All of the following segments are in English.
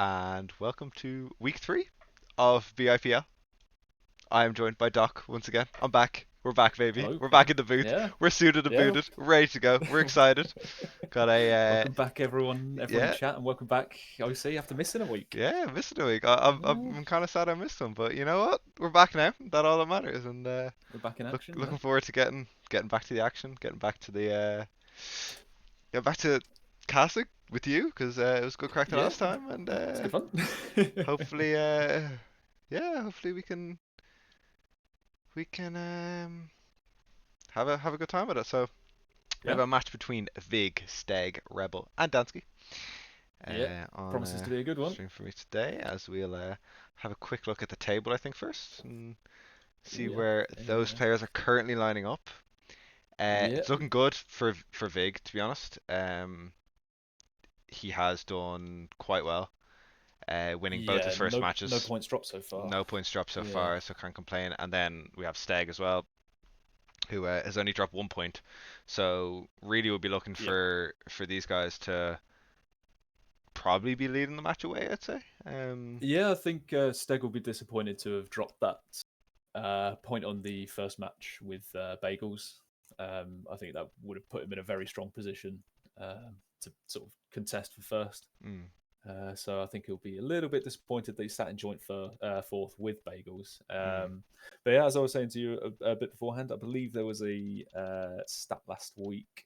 and welcome to week 3 of BIPL. I am joined by Doc once again. I'm back. We're back, baby. Hello, We're hello. back in the booth. Yeah, We're suited and yeah. booted. We're ready to go. We're excited. Got a Welcome back, everyone in yeah, chat, and welcome back, OC, after missing a week. yeah. Missing a week. I'm kind of sad I missed them, but you know what? We're back now. That all that matters. And We're back in action, yeah. looking forward to getting back to the action, getting back to casting with you because it was good crack the Yeah, last time, and it's good fun. hopefully, yeah, hopefully we can have a good time with it. So we have Yeah, a match between Vig, Steg, Rebel, and Dantski yeah. on Promises to be a good one. stream for me today. As we'll have a quick look at the table, I think first, and see Yeah, where those yeah, players are currently lining up. yeah, It's looking good for Vig, to be honest. He has done quite well, winning both his yeah. first No matches. points dropped so far. No points dropped so Yeah, far, so can't complain. And then we have Steg as well, who has only dropped 1 point. So really, we'll be looking yeah, for these guys to probably be leading the match away. I'd say. yeah. I think Steg will be disappointed to have dropped that point on the first match with Bagels. I think that would have put him in a very strong position to sort of contest for first. Mm, So I think he'll be a little bit disappointed that he sat in joint for fourth with Bagels. mm. But yeah, as I was saying to you a bit beforehand, I believe there was a stat last week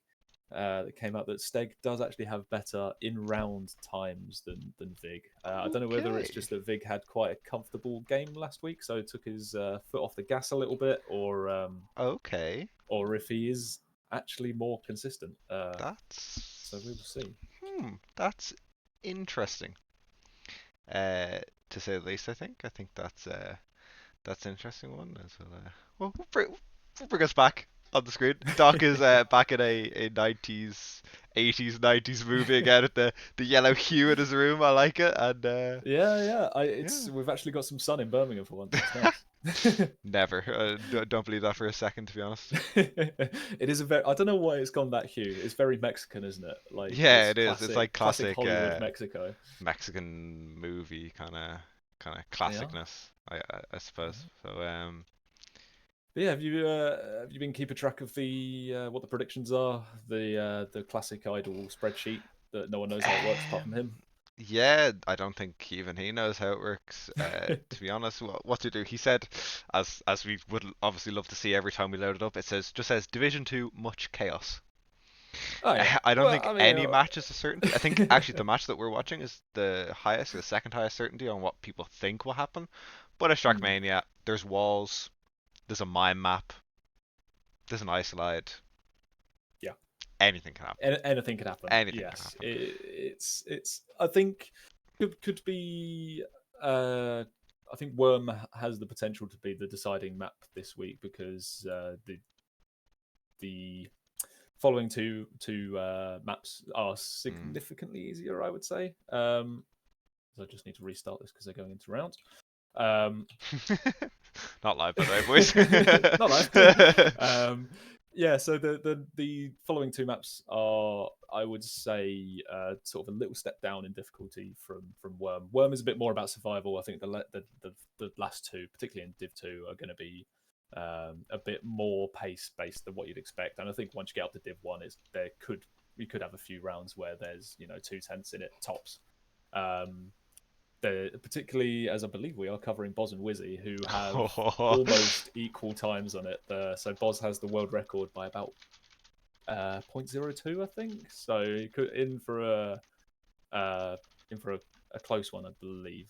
that came out that Steg does actually have better in-round times than Vig. I don't know whether it's Okay. just that Vig had quite a comfortable game last week, so took his foot off the gas a little bit, Okay. or if he is actually more consistent. So we will That's see. that's interesting. Uh, to say the least, I think. I think that's an interesting one as well. We'll bring us back on the screen. Doc is back in a 90s, 80s, 90s movie again with the yellow hue in his room. I like it. And Yeah, yeah. yeah. We've actually got some sun in Birmingham for once. It's nice. Never. Don't believe that for a second, to be honest. It is a very. I don't know why it's gone that hue. It's very Mexican, isn't it? Like Yeah, it's it is. It's like classic classic Hollywood Mexico. Mexican movie kind of Yeah. classicness, I suppose. Yeah. So But yeah, have you been keeping track of the what the predictions are? The classic idol spreadsheet that no one knows how it works apart from um, him. yeah, I don't think even he knows how it works. To be honest, what to do? He said, as we would obviously love to see every time we load it up, it says Division 2 much chaos. Oh yeah. I don't Well, think I mean, any match is a certainty. I think actually the match that we're watching is the highest, the second highest certainty on what people think will happen. But at hmm, Sharkmania, there's walls, there's a mime map, there's an isolide. yeah. Anything can happen. Anything could happen. Anything can Yes, happen. it's. I think could be. I think Worm has the potential to be the deciding map this week because the following two maps are Mm. significantly easier. I would say. So I just need to restart this because they're going into round. Um, Not live, by the way, boys. Not live. Yeah, so the following two maps are, I would say, sort of a little step down in difficulty from Worm. Worm is a bit more about survival. I think the last two, particularly in Div 2, are going to be a bit more pace based than what you'd expect. And I think once you get up to Div 1, you could have a few rounds where there's 2 tenths in it tops. Um, Particularly as I believe we are covering Boz and Wizzy, who have almost equal times on it. So Boz has the world record by about zero point 0.02, I think. So he could uh, in for a close one, I believe.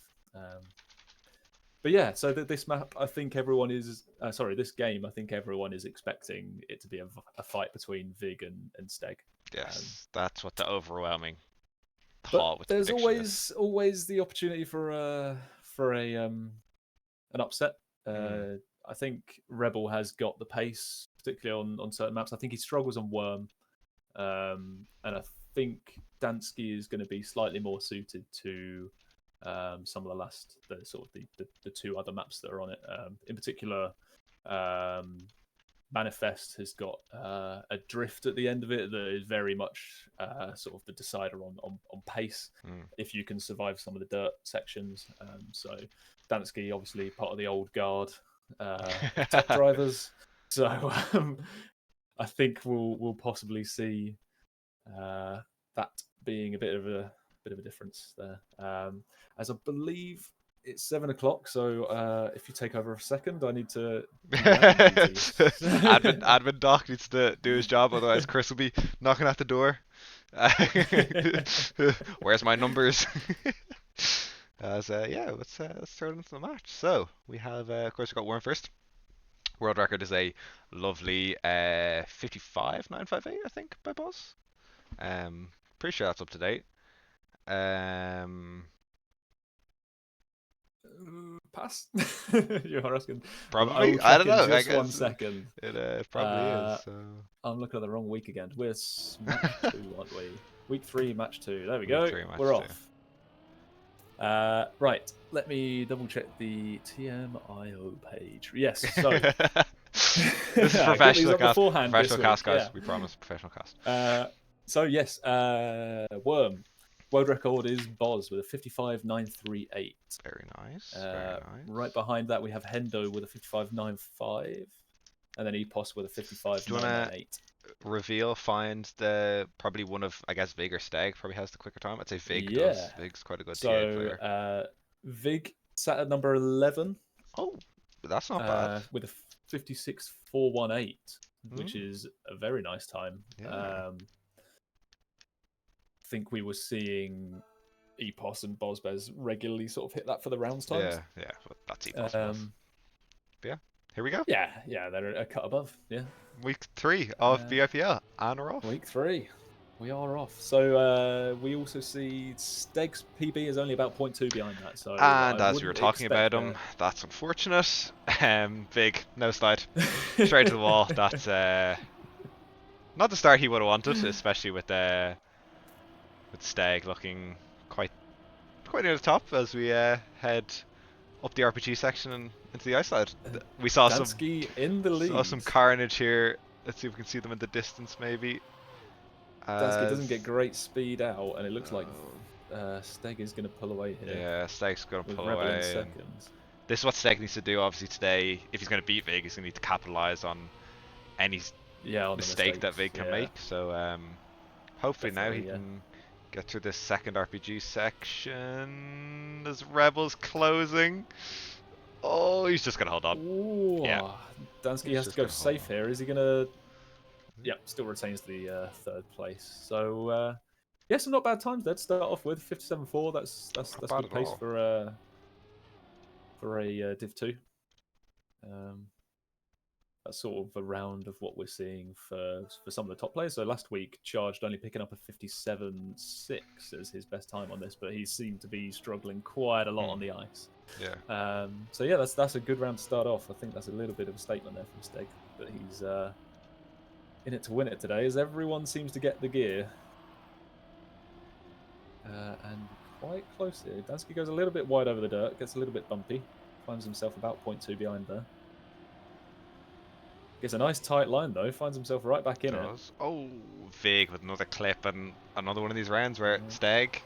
But yeah, so this map, I think everyone is sorry, this game, I think everyone is expecting it to be a fight between Vig and Steg. Um, Yes, that's what the overwhelming but thought with the there's prediction is. always the opportunity for a an upset. Mm, I think Rebel has got the pace, particularly on certain maps. I think he struggles on Worm, and I think Dantski is going to be slightly more suited to some of the two other maps that are on it. In particular, um, Manifest has got a drift at the end of it that is very much sort of the decider on pace, if you can survive some of the dirt sections. So Dantski, obviously part of the old guard of tech drivers. So I think we'll possibly see that being a bit of a difference there. As I believe it's 7 o'clock, so if you take over a second, I need to do the admin duties. Admin Doc needs to do his job, otherwise Chris will be knocking at the door. Where's my numbers? Yeah, let's throw it into the match. So we have, of course, we've got Worm first. World record is a lovely 55.958, I think, by Boss. Pretty sure that's up to date. Pass. You're asking. Probably. I don't know. Just 1 second. It probably is. So. I'm looking at the wrong week again. We're match 2, aren't we? Week 3, match 2. There we go. We're off. Right. Let me double check the TMIO page. Yes. So this is professional cast. Professional cast, guys. Yeah. We promise professional cast. So yes, Worm. World record is Boz with a 55.938. Very nice. Very nice. Right behind that we have Hendo with a 55.95, and then Epos with a 55.998. Find the probably one of, I guess, Vigg or Steg probably has the quicker time. I'd say Vigg does. Vigg's quite a good TA player. Vigg sat at number 11. Oh, that's not bad. With a 56.418, which is a very nice time. Yeah. I think we were seeing Epos and Bosbez regularly sort of hit that for the rounds times. Yeah, well, that's Epos. But yeah, here we go. Yeah, they're a cut above. Yeah. Week 3 of BIPL, and we're off. Week 3, we are off. So we also see Steg's PB is only about 0.2 behind that. So and as we were talking about him, that's unfortunate. Vigg, no slide, straight to the wall. That's not the start he would have wanted, especially with Steg looking quite near the top as we head up the RPG section and into the ice side. We saw Dantski in the lead. Saw some carnage here. Let's see if we can see them in the distance, maybe. Dantski doesn't get great speed out, and it looks like Steg is going to pull away here. Yeah, Steg's going to pull Rebel away. In seconds. This is what Steg needs to do, obviously, today. If he's going to beat Vigg, he's going to need to capitalize on any mistake that Vigg can make. So hopefully now he can get through this second RPG section. There's Rebels closing. Oh, he's just going to hold on. Ooh, yeah. Dantski has to go safe here. Is he going to... Yep, still retains the 3rd place. So, yeah, some not bad times there to start off with. 57.4, that's good pace for a Div 2. That's sort of a round of what we're seeing for some of the top players. So last week, Charged only picking up a 57.6 as his best time on this, but he seemed to be struggling quite a lot on the ice. Yeah. So yeah, that's a good round to start off. I think that's a little bit of a statement there from Steg, that he's in it to win it today, as everyone seems to get the gear. And quite close here. Dantski goes a little bit wide over the dirt, gets a little bit bumpy, finds himself about 0.2 behind there. Gets a nice tight line though, finds himself right back in it. Oh, Vigg with another clip and another one of these rounds where Steg,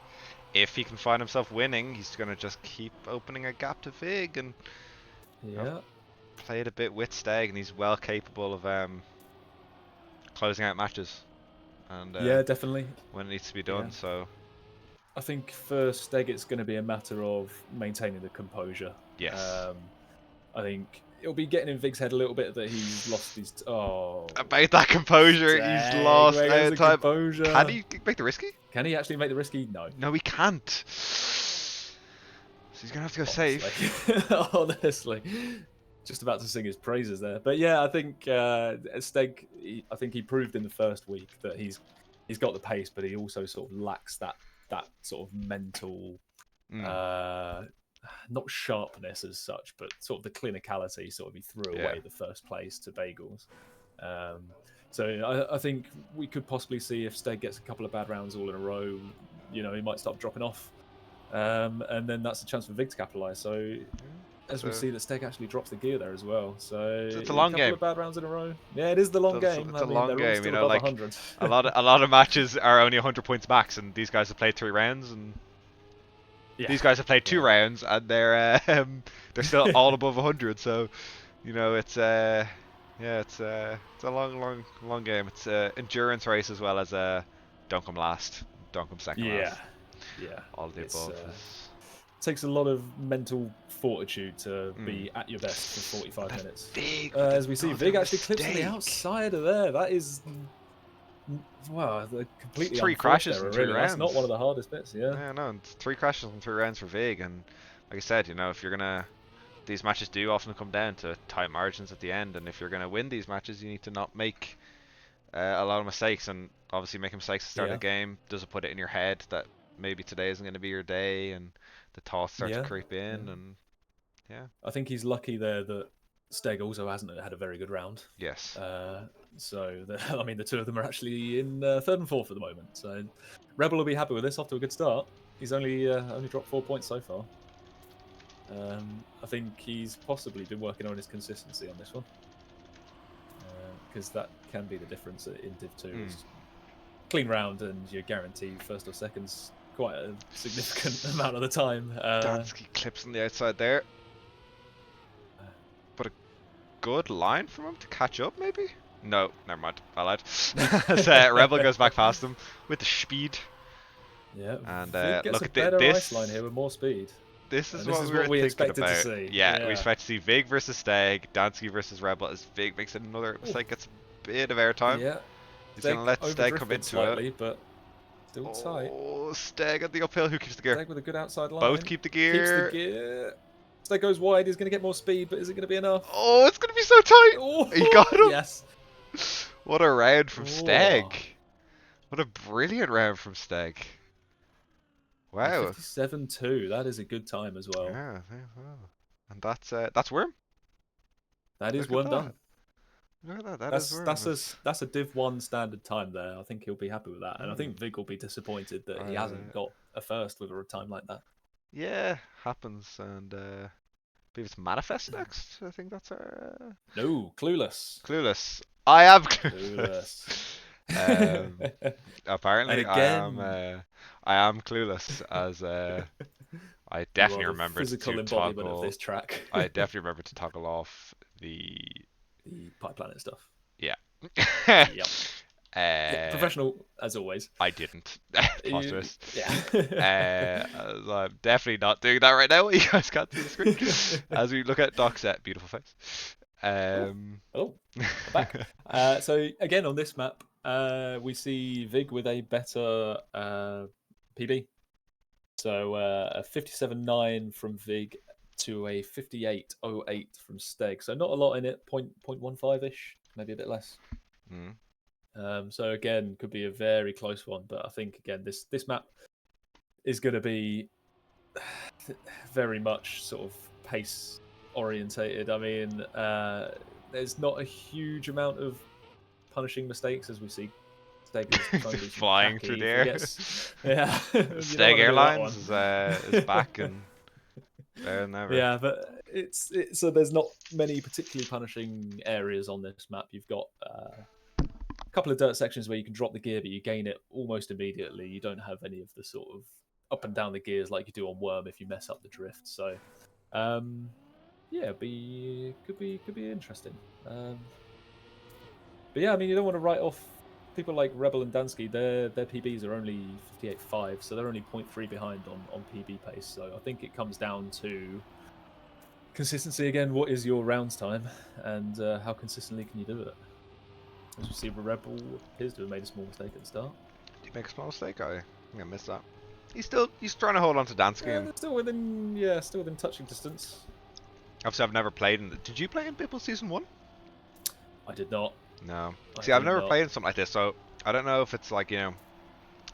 if he can find himself winning, he's going to just keep opening a gap to Vigg and play it a bit with Steg, and he's well capable of closing out matches. And yeah, definitely. When it needs to be done, so... I think for Steg it's going to be a matter of maintaining the composure. Yes. I think it'll be getting in Vig's head a little bit that he's lost his... About that composure, Steg, he's lost out of time. Composure. Can he make the risky? Can he actually make the risky? No. No, he can't. So he's going to have to go safe. Honestly. Just about to sing his praises there. But yeah, I think Steg, I think he proved in the first week that he's got the pace, but he also sort of lacks that sort of mental... not sharpness as such, but sort of the clinicality. Sort of he threw away the first place to Bagels. So I think we could possibly see if Steg gets a couple of bad rounds all in a row, he might start dropping off, and then that's a chance for Vigg to capitalise. So as we So see that Steg actually drops the gear there as well. So it's a a long couple game. of bad rounds in a row. Yeah, it is the long game. It's I a mean, long they're all game, you still know. above Like 100. a lot of matches are only 100 points max, and these guys have played 3 rounds, and Yeah, these guys have played two yeah, rounds, and they're still all above 100. So you know, it's a long game. It's a endurance race as well as a don't come last, don't come second yeah, last. yeah. All of the It's above is. takes a lot of mental fortitude to Mm. be at your best for And 45 that minutes. Vig with As we see, another Vig actually clips on the mistake. outside of there. That is, wow, the It's completely three unforced crashes in error, three really. That's not one of rounds. the hardest bits, yeah. Yeah, no, it's 3 crashes in 3 rounds for Vig, and like I said, you know, if you're gonna, these matches do often come down to tight margins at the end, and if you're gonna win these matches, you need to not make a lot of mistakes, and obviously making mistakes at the start of Yeah, the game doesn't put it in your head that maybe today isn't going to be your day, and the thoughts start to yeah, creep yeah. in, and yeah, I think he's lucky there that Steg also hasn't had a very good round. yes, Uh, so, I mean, the two of them are actually in third and fourth at the moment. So, Rebel will be happy with this. Off to a good start. He's only dropped 4 points so far. I think he's possibly been working on his consistency on this one, because that can be the difference in Div 2 mm. is clean round and you're guaranteed first or seconds quite a significant amount of the time. Dantski clips on the outside there, but a good line from him to catch up, maybe? No, never mind. I lied. So, Rebel goes back past him with the speed. Yeah, And Vig gets look a at better ice line this. here with more speed. This is And this what is we were what we thinking expected to about. see. Yeah, we Yeah. expect to see Vig versus Steg, Dantski versus Rebel. As Vig makes another Ooh, mistake, gets a bit of airtime. yeah. He's Steg gonna let Steg come overdrifted into it. slightly, but still tight. Oh, Steg at the uphill. Who keeps the gear? Steg with a good outside Both line. keep the Keeps the gear. gear. Steg goes wide. He's going to get more speed, but is it going to be enough? Oh, it's gonna be so tight. He got Oh, him. yes. What a round from Oh. Steg. What a brilliant round from Steg. Yeah, Wow. 57-2. That is a good time as well. Yeah, yeah, wow. And that's Worm. That is Look at one that. done. Look at that. That is That's Worm. that's a that's a Div 1 standard time there. I think he'll be happy with that, and I Mm. think Vig will be disappointed that he hasn't got a first with a time like that. Yeah, happens, and believe it's Manifest next. I think that's our No, clueless, Clueless. I am clueless. clueless. And Apparently, again, I am clueless, as I you are definitely the remember to physical embodiment of toggle. this track. I definitely remember to toggle off the The Pipe Planet stuff. yeah. Yep. Yeah, uh, professional as always. I didn't. Plot twist. Yeah. So I'm definitely not doing that right now. You guys can't see the screen as we look at Doc's beautiful face. Oh, Um, oh, I'm back. So again on this map, we see Vig with a better PB. So a 57.9 from Vig to a 58.08 from Steg. So not a lot in it, 0.15 ish, maybe a bit less. mm. So again, could be a very close one, but I think again this map is going to be very much sort of pace orientated. I mean, there's not a huge amount of punishing mistakes as we see. Steg is trying to do some Flying through tacky. the He air. forgets. Yeah, you don't Steg want to do that Airlines one. is back and better than ever. Yeah, but it's so there's not many particularly punishing areas on this map. You've got a couple of dirt sections where you can drop the gear, but you gain it almost immediately. You don't have any of the sort of up and down the gears like you do on Worm if you mess up the drift. So, yeah, could be interesting. But yeah, I mean, you don't want to write off people like Rebel and Dantski. Their PBs are only 58.5, so they're only 0.3 behind on PB pace. So I think it comes down to consistency again. What is your rounds time, and how consistently can you do it? As we see, Rebel appears to have made a small mistake at the start. Did he make a small mistake? I think I missed that. He's trying to hold on to Dantski, Yeah, and they're still within touching distance. obviously I've never played in. Did you play in BIPL Season 1? I did not. No. I See, I've did never not. played in something like this, so I don't know if it's like, do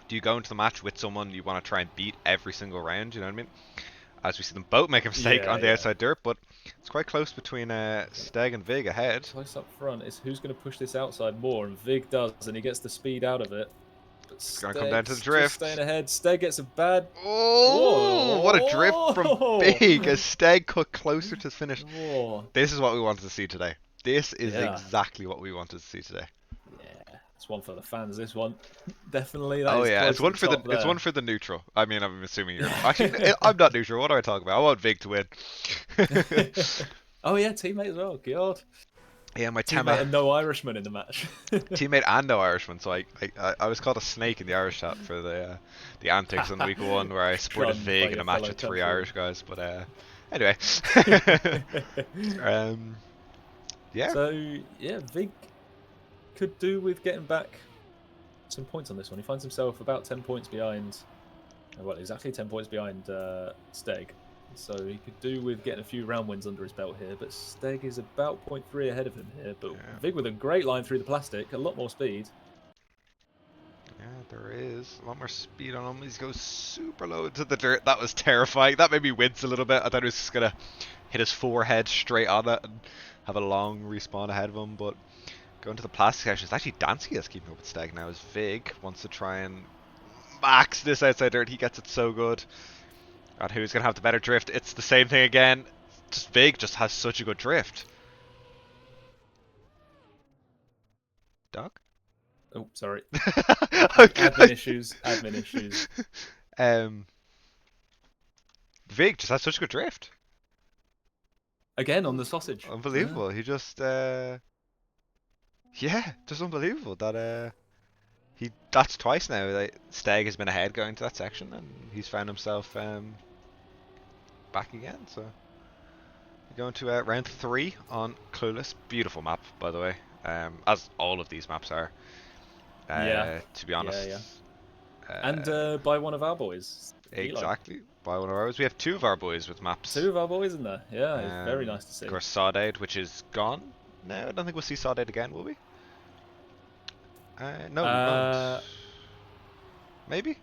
you go into the match with someone you want to try and beat every single round, you know what I mean? As we see them both make a mistake Yeah, on the yeah. outside dirt, but it's quite close between Steg and Vig ahead. Close up front is who's going to push this outside more, and Vig does, and he gets the speed out of it. But It's gonna come down to the Steg's just staying drift. ahead. Steg gets a bad. Oh, what a drift from Whoa! Big as Steg cut closer to finish. Whoa! This is what we wanted to see today. This is Yeah, exactly what we wanted to see today. yeah. It's one for the fans. This one, definitely. That Oh is yeah, close to the top it's one there. for the neutral. I mean, I'm assuming you're actually. I'm not neutral. What do I talk about? I want Vig to win. Oh yeah, teammate as well. God, Yeah, my teammate Tema and no Irishman in the match. teammate and no Irishman, so I was called a snake in the Irish chat for the antics on week one where I supported Shunned by Vig in your a match fellow of three countrymen. Irish guys. But anyway, um, yeah, So yeah, Vig could do with getting back some points on this one. He finds himself about 10 points behind. Well, exactly 10 points behind Steg. So he could do with getting a few round wins under his belt here. But Steg is about 0.3 ahead of him here. But yeah, Vig with a great line through the plastic, a lot more speed. yeah. There is a lot more speed on him. He goes super low into the dirt. That was terrifying. That made me wince a little bit. I thought he was just gonna hit his forehead straight on it and have a long respawn ahead of him, but. Going to the plastic section, it's actually Dantski that's keeping up with Steg now. As Vig wants to try and max this outside dirt, he gets it so good. And who's going to have the better drift? It's the same thing again. Just Vig just has such a good drift. Dog? Oh, sorry. Okay. Admin issues. Admin issues. Um, Vig just has such good drift. Again on the sausage. Unbelievable. He just, yeah, just unbelievable that that's twice now that Steg has been ahead going to that section, and he's found himself back again. So we're going to round 3 on Clueless. Beautiful map, by the way, as all of these maps are. Yeah. To be honest. Yeah. Uh, And by one of our boys, Gilo. exactly. By one of ours, we have 2 of our boys with maps. Two of our boys in there. Yeah, it's very nice to see. Of course, Sawdade, which is gone. No, I don't think we'll see Sawdade again, will we? No, we won't. Maybe.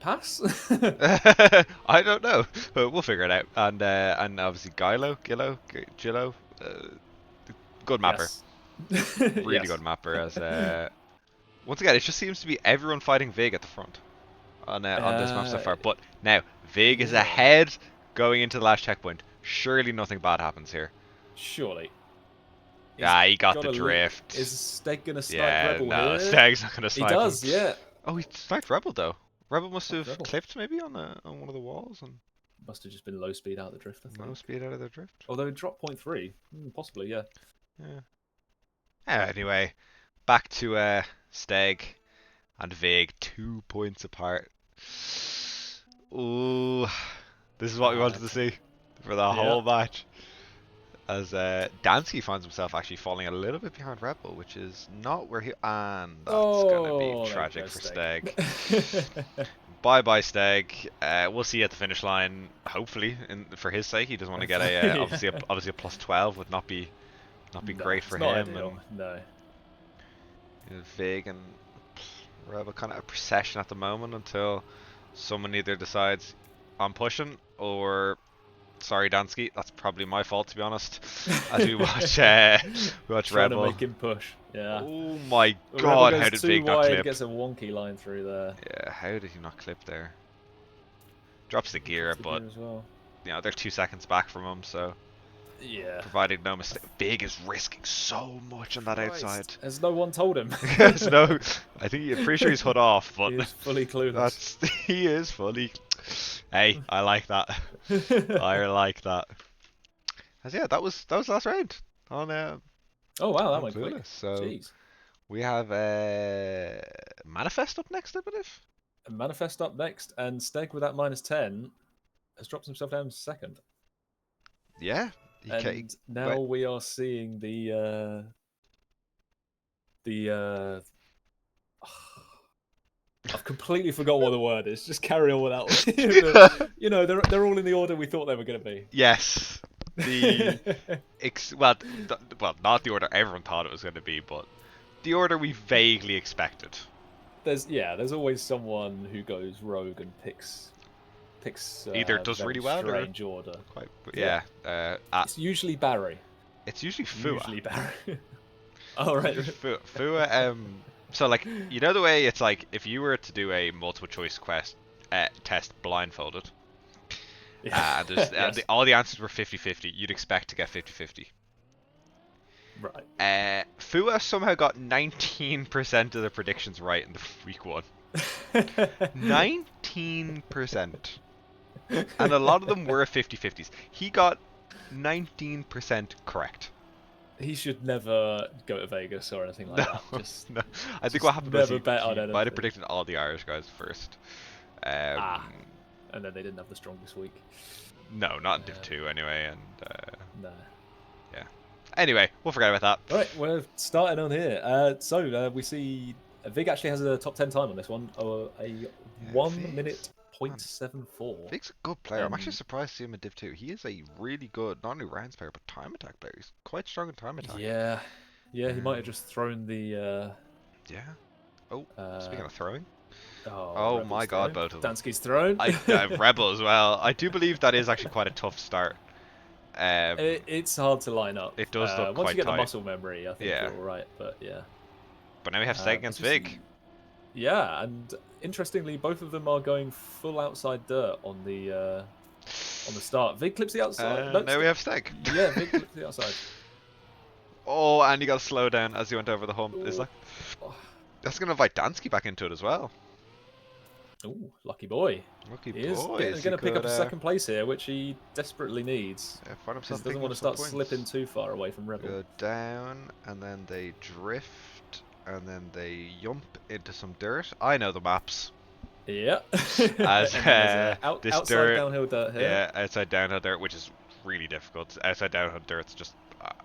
Pass. I don't know, but we'll figure it out. And obviously Gillo, good mapper, really Yes. good mapper. As once again, it just seems to be everyone fighting Vig at the front on this map so far. But now Vig is Yeah. ahead going into the last checkpoint. Surely nothing bad happens here. Surely. Yeah, he got the drift. Is Steg gonna snipe Yeah, Rebel no, here? Steg's not gonna He snipe does, him. yeah. Oh, he sniped Rebel though. Rebel must have Rebel. clipped maybe on one of the walls and Must have just been low speed out of the drift, I think. no speed out of the drift. Although it dropped 0.3. Possibly, yeah. Yeah. Anyway, back to Steg and Vig, 2 points apart. Ooh, this is what we wanted to see for the whole match. As Dantski finds himself actually falling a little bit behind Rebel, which is not where he. And that's gonna be tragic for Steg. Bye bye Steg. We'll see you at the finish line. Hopefully, for his sake, he doesn't want to get a obviously a plus 12 would not be great for him. Ideal. No. Vig and Rebel kind of a procession at the moment until someone either decides I'm pushing or sorry Dantski, that's probably my fault to be honest. As we watch Trying Rebel. to make him push. Yeah. Oh my god, how did Vig not clip? Gets a wonky line through there. Yeah, how did he not clip there? Drops the gear, but well. you know they're 2 seconds back from him, so yeah. Provided no mistake. Vig is risking so much on that outside. As no one told him. No, I think I'm pretty sure he's hood off, but he is fully clueless. He is fully. Hey, I like that. I like that. As yeah, that was last round on oh wow, that went Clueless. quick. So jeez. we have Manifest up next, I believe. Manifest up next, and Steg with that -10 has dropped himself down to second. Yeah. And now we are seeing the I've completely forgot what the word is. Just carry on without. You know, they're all in the order we thought they were going to be. Yes. Well, not the order everyone thought it was going to be, but the order we vaguely expected. There's always someone who goes rogue and picks either does really well or strange order. Quite, yeah. It's usually Barry. It's usually Fua. Usually Barry. Oh right. Fua. So like, you know the way it's like if you were to do a multiple choice quest test blindfolded, Yeah. and there's Yes. all the answers were 50-50, you'd expect to get 50-50. Right. Fua somehow got 19% of the predictions right in the week one. 19%. And a lot of them were 50-50s. He got 19% correct. He should never go to Vegas or anything like No, that. Just, no. I think what just happened was never bet on he might have anything. predicted all the Irish guys first. Ah, and then they didn't have the strongest week. No, not in Div 2 anyway, and No. yeah. Anyway, we'll forget about that. All right, we're starting on here. So we see Vig actually has a top 10 time on this one, a 1 minute Man, 0.74. Vig's a good player. I'm actually surprised to see him in Div 2. He is a really good, not only rounds player, but time attack player. He's quite strong in time attack. Yeah, he might have just thrown the. Yeah. Oh, speaking of throwing. Oh, Oh Rebel's my god, thrown. both of them. Dantski's thrown. Rebel as well. I do believe that is actually quite a tough start. It's hard to line up. It does look once quite you get tight. the muscle memory, I think Yeah. you're all right. But yeah. But now we have Steg against Vig. Yeah, and interestingly, both of them are going full outside dirt on the start. Vig clips the outside. No, now we have Steg. Yeah, Vig clips the outside. Oh, and he got slowed down as he went over the hump. Ooh. Is that? That's going to invite Dantski back into it as well. Ooh, lucky boy. Lucky He is boy. going to pick up a second place here, which he desperately needs. Yeah, find Because himself he doesn't want to start slipping too far away from Rebel. Go down, and then they drift, and then they yump into some dirt. I know the maps. Yeah. As this outside dirt, downhill dirt here. yeah, outside downhill dirt, which is really difficult. Outside downhill dirt's just,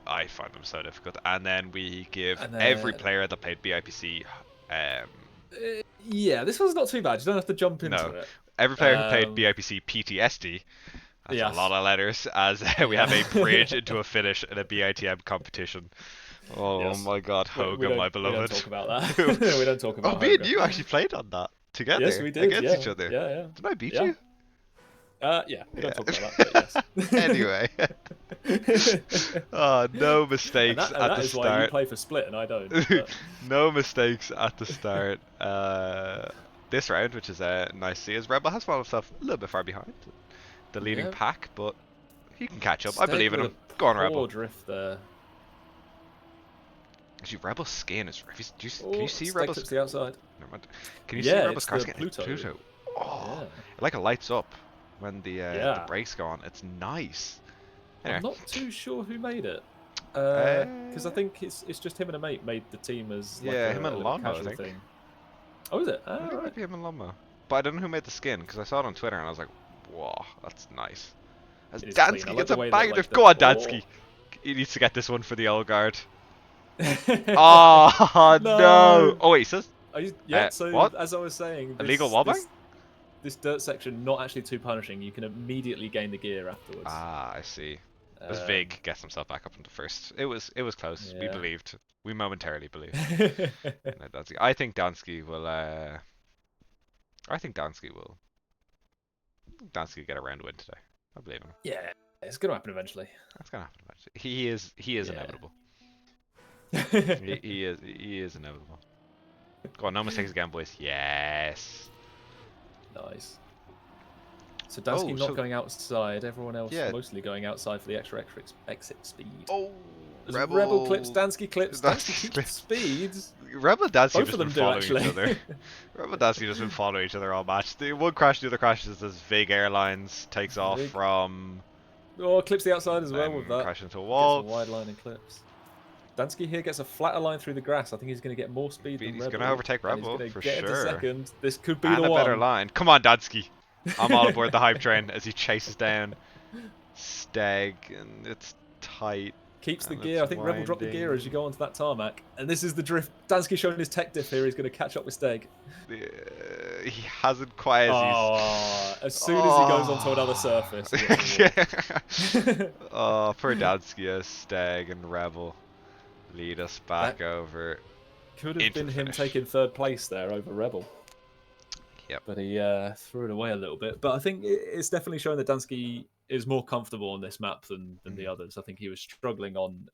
I find them so difficult. And then we give every player that played BIPC. Yeah, this one's not too bad. You don't have to jump into it. Every player who played BIPC PTSD. That's a lot of letters. As we have a bridge into a finish in a BITM competition. Oh my God, Hogan, my beloved. We don't talk about that. We don't talk about. Oh, me and you actually played on that together. Yes, we did. Against each other. Yeah. Did I beat you? Yeah, we don't talk about that. But yes. Anyway. Oh, no mistakes at the start. That is why you play for Split and I don't. But... No mistakes at the start. This round, which is nice to see, as Rebel has found himself a little bit far behind the leading pack, but he can catch up. I believe in him. Go on, Rebel. Drift there. Actually, Rebel's skin is. Can you see Rebel's? The outside. Never mind. Can you see Rebel's car skin? Pluto. Oh, it like it lights up when the brakes go on. It's nice. Anyway. I'm not too sure who made it. Because I think it's just him and a mate made the team as like him and Lama, I think. Thing. Oh, is it? I think it might be him and Lama. But I don't know who made the skin because I saw it on Twitter and I was like, "Whoa, that's nice." As Dantski gets a bang drift. Go on, Dantski. He needs to get this one for the old guard. Oh no! Oh wait, he says. So what? As I was saying, illegal wallbang. This dirt section not actually too punishing. You can immediately gain the gear afterwards. Ah, I see. As Vig gets himself back up into first, it was close. Yeah. We believed. We momentarily believed. No, I think Dantski will. I think Dantski will. Dantski get a round win today. I believe him. Yeah, it's gonna happen eventually. That's gonna happen eventually. He is inevitable. he is inevitable. Go on, no mistakes again, boys. Yes. Nice. So Dantski not going outside, everyone else mostly going outside for the extra exit speed. Oh, Rebel clips, Dantski clips, Dantski keeps speeds. Rebel and Dantski Both just of them been following actually. each other. Rebel and Dantski just been following each other all match. The one crash, the other crashes as Vig Airlines takes off from. Oh, clips the outside as well with that. Crash into a wall. Gets a wide line and clips. Dantski here gets a flatter line through the grass. I think he's going to get more speed than Rebel. He's going to overtake Rebel he's for get sure. Into second. This could be and the a one. better line. Come on, Dantski. I'm all aboard the hype train as he chases down Steg, and it's tight. Keeps the gear. I think Rebel dropped the gear as you go onto that tarmac. And this is the drift. Dantski showing his tech diff here. He's going to catch up with Steg. He hasn't quite as soon as he goes onto another surface. Oh, poor Dantski as Steg and Rebel lead us back over. Could have been him taking third place there over Rebel. Yep. But he threw it away a little bit. But I think it's definitely showing that Dantski is more comfortable on this map than the others. I think he was struggling on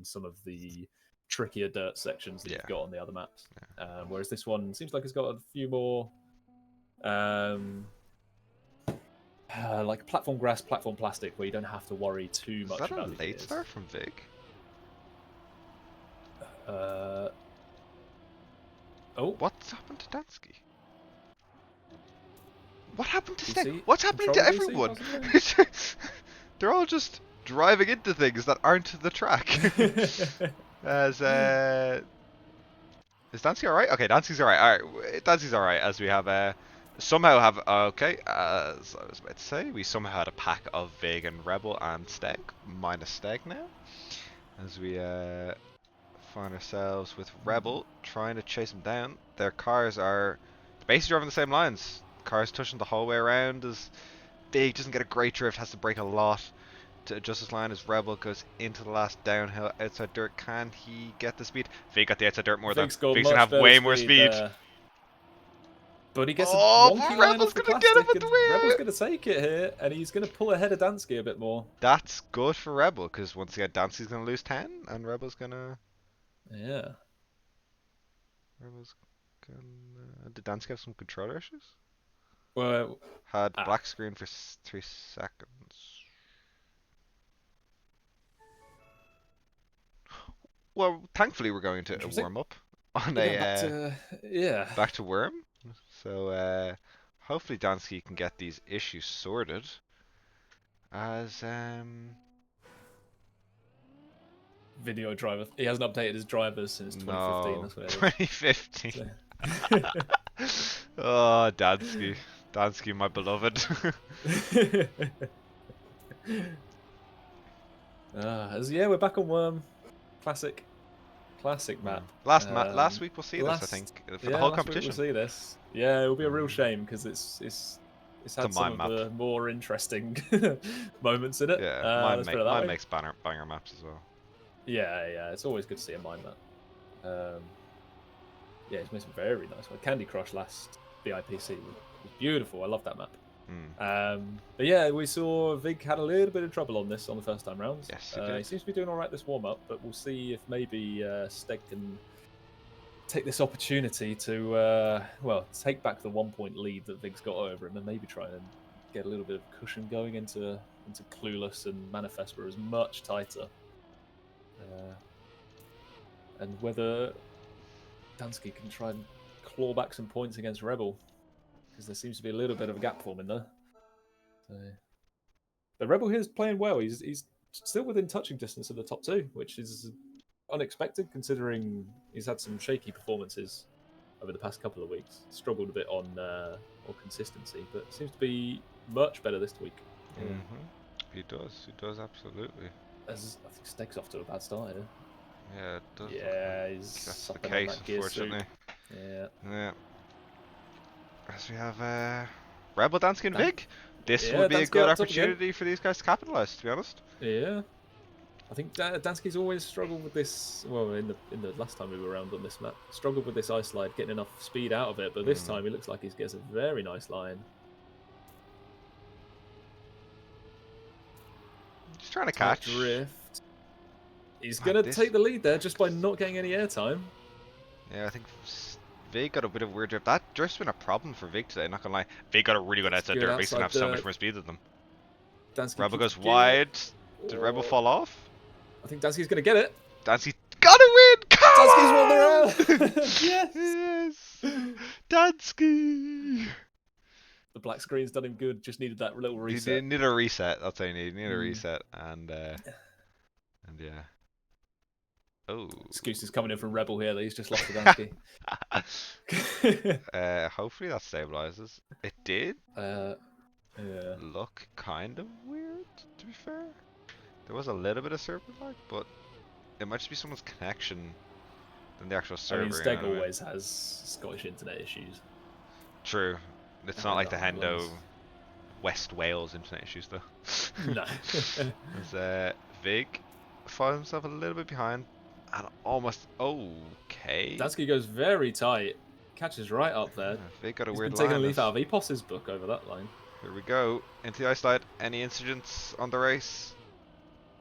some of the trickier dirt sections that Yeah. you've got on the other maps. Yeah. Whereas this one seems like it's got a few more like platform grass, platform plastic, where you don't have to worry too Is much that a about the late gears. start from vigq? Oh, What's happened to Dantski? What happened to Steg? DC What's happening to control DC everyone? possibly. They're all just driving into things that aren't the track. As is Dantski alright? Okay, Dantski's alright. Alright, Dantski's alright. As we have somehow have okay. As I was about to say, we somehow had a pack of vigq and Rebel and Steg minus Steg now. As we find ourselves with Rebel trying to chase them down. Their cars are basically driving the same lines. Cars touching the whole way around. As vigq doesn't get a great drift, has to brake a lot to adjust his line as Rebel goes into the last downhill outside dirt. Can he get the speed? vigq got the outside dirt more though. Vig's got vigq's gonna much have better way more speed speed. there. But he gets a Oh, wonky line Rebel's off the gonna get him plastic, with the and Rebel's wheel. going to take it here, and he's going to pull ahead of Dantski a bit more. That's good for Rebel because once again, Dantski's gonna lose 10, and Rebel's gonna. Yeah. Rebel's gonna. Did Dantski have some controller issues? Well, Had black screen for 3 seconds. Well, thankfully we're going to a interesting. warm up on We're going a back back to worm. So hopefully Dantski can get these issues sorted. As video driver. He hasn't updated his drivers since 2015. no, That's what it 2015. is. Oh, Dantski, my beloved. Yeah, we're back on Worm. Classic map. Last week we'll see this, I think, for the whole last week we'll competition. see this. Yeah, it will be a real shame because it's a had some mime of map. the more interesting moments in it. Yeah, Let's put it that way. makes banger maps as well. Yeah, it's always good to see a mime map. Yeah, it's made some very nice one. Candy Crush last BIPC was beautiful. I love that map. But yeah, we saw vigq had a little bit of trouble on this on the first time round. Yes, he did. He seems to be doing all right this warm up, but we'll see if maybe Steg can take this opportunity to take back the 1 point lead that vigq's got over him, and maybe try and get a little bit of cushion going into Clueless and Manifest, were as much tighter. And whether Dantski can try and claw back some points against Rebel, because there seems to be a little bit of a gap forming there. So, but Rebel here is playing well. He's still within touching distance of the top two, which is unexpected considering he's had some shaky performances over the past couple of weeks. Struggled a bit on consistency, but seems to be much better this week. He does absolutely. As I think Steg's off to a bad start here. Yeah, it does. Yeah, Like he's that's the sucking case, on that gear unfortunately. soup. Yeah. As we have Rebel, Dantski, and vigq. This Yeah, would be a Dantski good up top opportunity for these guys to capitalize. To be honest. Yeah. I think Dantski's always struggled with this. Well, in the last time we were around on this map, struggled with this ice slide, getting enough speed out of it. But this time, it looks like he gets a very nice line. Just trying to catch. Drift. He's gonna take the lead there just by not getting any airtime. Yeah, I think vigq got a bit of weird drift. That drift's been a problem for vigq today. Not gonna lie, vigq got a really good outside dirt. Vigq's gonna have so much more speed than them. Dantski Rebel goes wide. Did Rebel fall off? I think Dantski's gonna get it. Dantski got to win! Come Dantski's on! won the round! Yes! Dantski! The black screen's done him good, just needed that little reset. He needed a reset, that's what he needed. He needed a reset, and yeah. Oh. Excuses coming in from Rebel here that he's just lost to Dantski. Hopefully that stabilizes. It did Yeah. look kind of weird, to be fair. There was a little bit of server lag, but it might just be someone's connection than the actual server. I mean, Steg always has Scottish internet issues. True. It's not like the Hendo West Wales internet issues, though. No. As vigq finds himself a little bit behind and almost okay. Dantski goes very tight, catches right up there. Yeah, vigq got a He's weird been line. taking a leaf out of Epos's book over that line. Here we go into the ice slide. Any incidents on the race?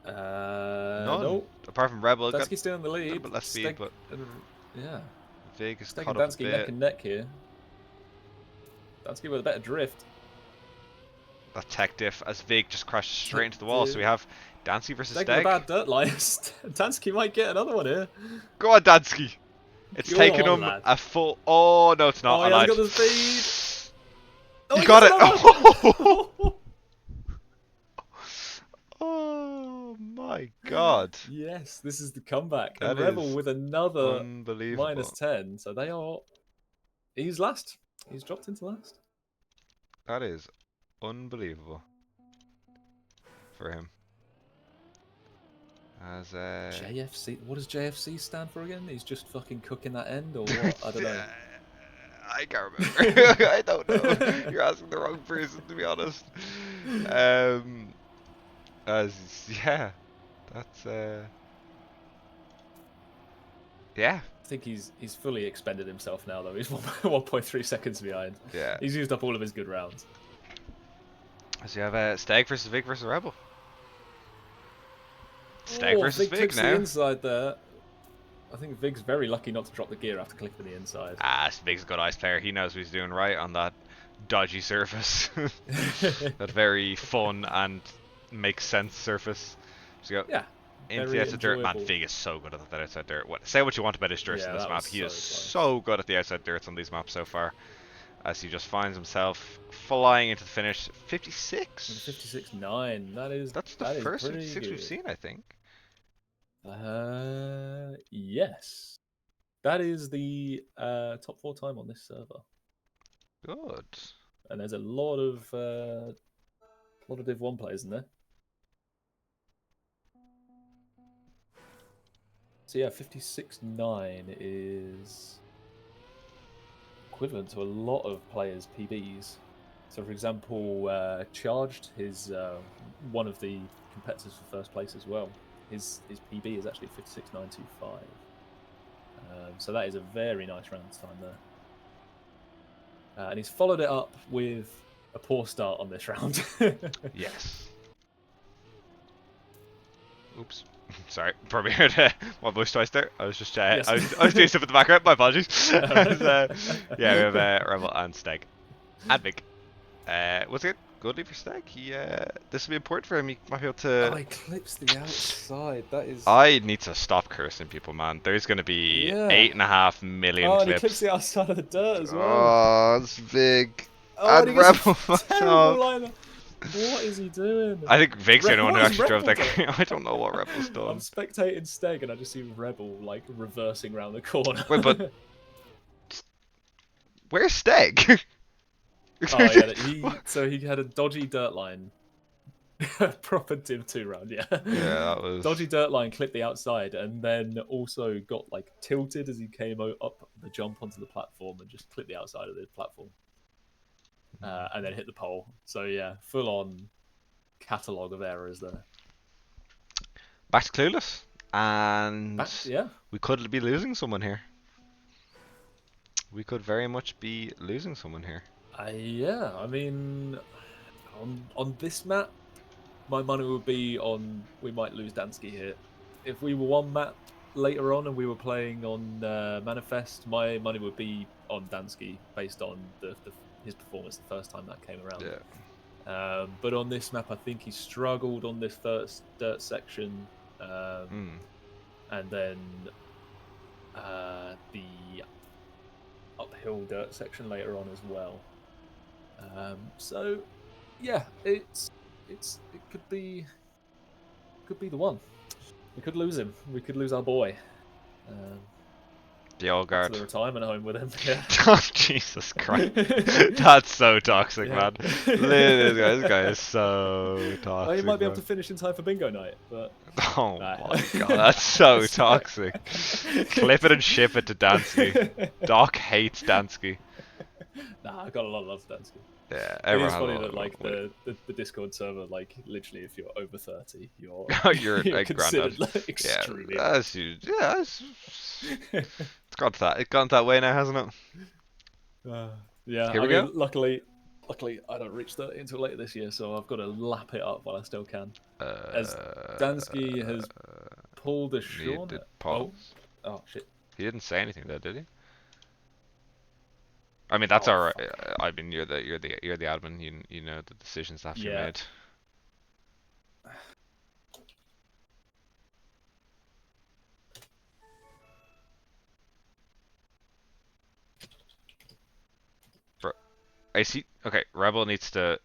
None. No. Apart from Rebel, got Dantski's still in the a little lead. bit less speed, Steg but and yeah, Vig is Steg caught and up a Dantski neck bit. and neck here. Dantski with a better drift. That tech diff as Vig just crashes straight Tech into the wall. So we diff. have Dantski versus Steg with a Steg. bad dirt line. Dantski might get another one here. Go on, Dantski. It's Go taken on, him lad. a full. Oh no, it's not. Oh, I he hasn't lied. got the speed. Oh, You he got gets it. another one. Oh my god. Yes, this is the comeback. And That Rebel is with another unbelievable. -10. So they are. He's last. He's dropped into last. That is unbelievable for him. As JFC. What does JFC stand for again? He's just fucking cooking that end, or what? I don't know. I can't remember. I don't know. You're asking the wrong person, to be honest. As yeah, that's yeah, I think he's fully expended himself now, though. He's 1.3 seconds behind. yeah. He's used up all of his good rounds. So you have Steg versus Vig versus Rebel. Steg Oh, versus Vig Vig clicks now. the inside there. I think Vig's very lucky not to drop the gear after clicking the inside. Vig's a good ice player. He knows what he's doing right on that dodgy surface. That very fun and makes sense surface. So you go Yeah. into the Very outside dirt. Man, enjoyable. Vig is so good at that outside dirt. Say what you want about his drifts Yeah, in this that map. was He so is close. so good at the outside dirts on these maps so far. As he just finds himself flying into the finish. 56? 56.9. That's the that is first pretty 56 we've good. seen, I think. Yes. That is the top 4 time on this server. Good. And there's a lot of Div 1 players in there. So yeah, 56.9 is equivalent to a lot of players' PBs. So for example, Charged, his one of the competitors for first place as well. His PB is actually 56.925. So that is a very nice round time there. And he's followed it up with a poor start on this round. Yes. Oops. Sorry, probably heard my voice twice there. I was just Yes. I was doing stuff in the background. My apologies. Alright. Yeah, we have Rebel and Steg. And Vic. What's it? Good lead for Steg. This will be important for him. He might be able to. Oh, he clips the outside. That is. I need to stop cursing people, man. There's going to be 8.5 million Oh, clips. and he clips the outside of the dirt as well. Oh, it's big. Oh, and he gets Rebel a fucked terrible up. liner. What is he doing? I think Vic's the only one who What has actually drove that. Rebel I don't know what Rebel's I'm done. spectating Steg and I just see Rebel like reversing around the corner. Wait, but where's Steg? Oh yeah, so he had a dodgy dirt line. Proper Div 2 round, yeah. Yeah, that was Dodgy dirt line clipped the outside and then also got like tilted as he came up the jump onto the platform and just clipped the outside of the platform. And then hit the pole. So yeah, full on catalogue of errors there. back to clueless, and Yeah. we could be losing someone here. We could very much be losing someone here. Yeah, I mean, on this map, my money would be on we might lose Dantski here. If we were one map later on and we were playing on Manifest, my money would be on Dantski based on his performance the first time that came around. Yeah. But on this map, I think he struggled on this first dirt section, and then the uphill dirt section later on as well. So yeah, it could be the one. We could lose him. We could lose our boy. The old guard. To the retirement home with him. Yeah. Oh, Jesus Christ. That's so toxic, Yeah. man. This guy is so toxic. Well, he might be able man. to finish in time for bingo night, but Oh my god, that's so toxic. Clip it and ship it to Dantski. Doc hates Dantski. Nah, I got a lot of love for Dantski. Yeah, It is everyone has a funny lot that of like love. the Discord server, like literally, if you're over 30, you're You're a considered granddad. like, extremely. Yeah, that's huge. Yeah, it's got that. It's gone that way now, hasn't it? Yeah, Here I we mean, go. luckily, Luckily, I don't reach 30 until later this year, so I've got to lap it up while I still can. As Dantski has pulled a Sean. Needed Oh, pause. oh shit. He didn't say anything though, did he? I mean, that's Oh alright. fuck. I mean, you're the admin. You know the decisions that have to be Yeah. made. Bro, I see. Okay, Rebel needs to.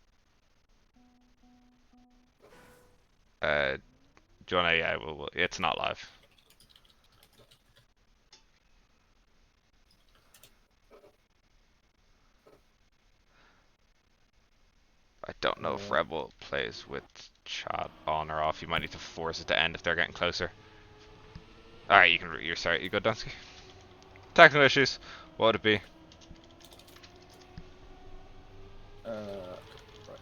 Do you wanna? Yeah, it's not live. I don't know if Rebel plays with chat on or off. You might need to force it to end if they're getting closer. Alright, you can. You're sorry. You go, Dantski. Technical issues. What would it be? Right.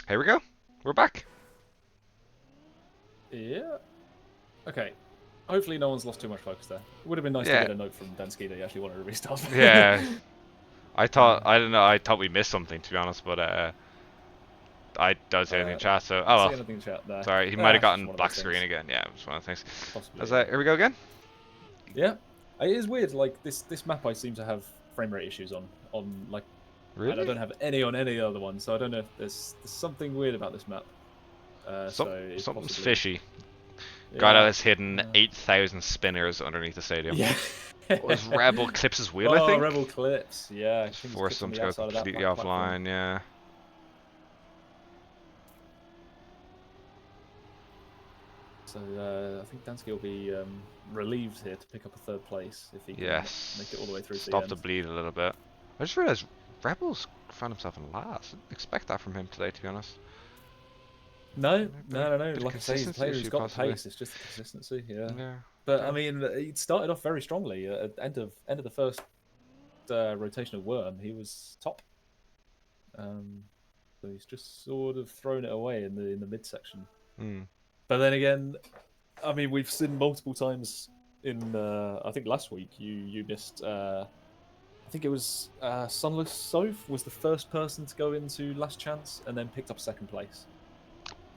Here we go. We're back. Yeah. Okay. Hopefully no one's lost too much focus there. It would have been nice to Yeah. get a note from Dantski that he actually wanted to restart. Yeah. I don't know. I thought we missed something to be honest, but I don't see anything in chat. So oh See well. anything in chat there. Sorry, he might have It's just gotten one of black those screen things. again. Yeah, it was one of the things. Possibly. Here we go again. Yeah. It is weird. Like this map, I seem to have frame rate issues on like. Really? And I don't have any on any other one, so I don't know if there's something weird about this map. Something's possibly... fishy. Yeah. God has hidden 8,000 spinners underneath the stadium. Yeah. Was Rebel clips his wheel? I think. Rebel clips. Yeah. Force them to go completely offline. Yeah. So I think Dantski will be relieved here to pick up a third place if he can make it all the way through. Stop the bleed a little bit. I just realised Rebels found himself in last. I didn't expect that from him today, to be honest. No. Like I say, he's a player who's got possibly. the pace. It's just the consistency. Yeah. But I mean, he started off very strongly. At end of the first rotation of Worm, he was top. So he's just sort of thrown it away in the midsection. But then again, I mean, we've seen multiple times in. I think last week you missed. I think it was Sunless Soph was the first person to go into Last Chance and then picked up second place.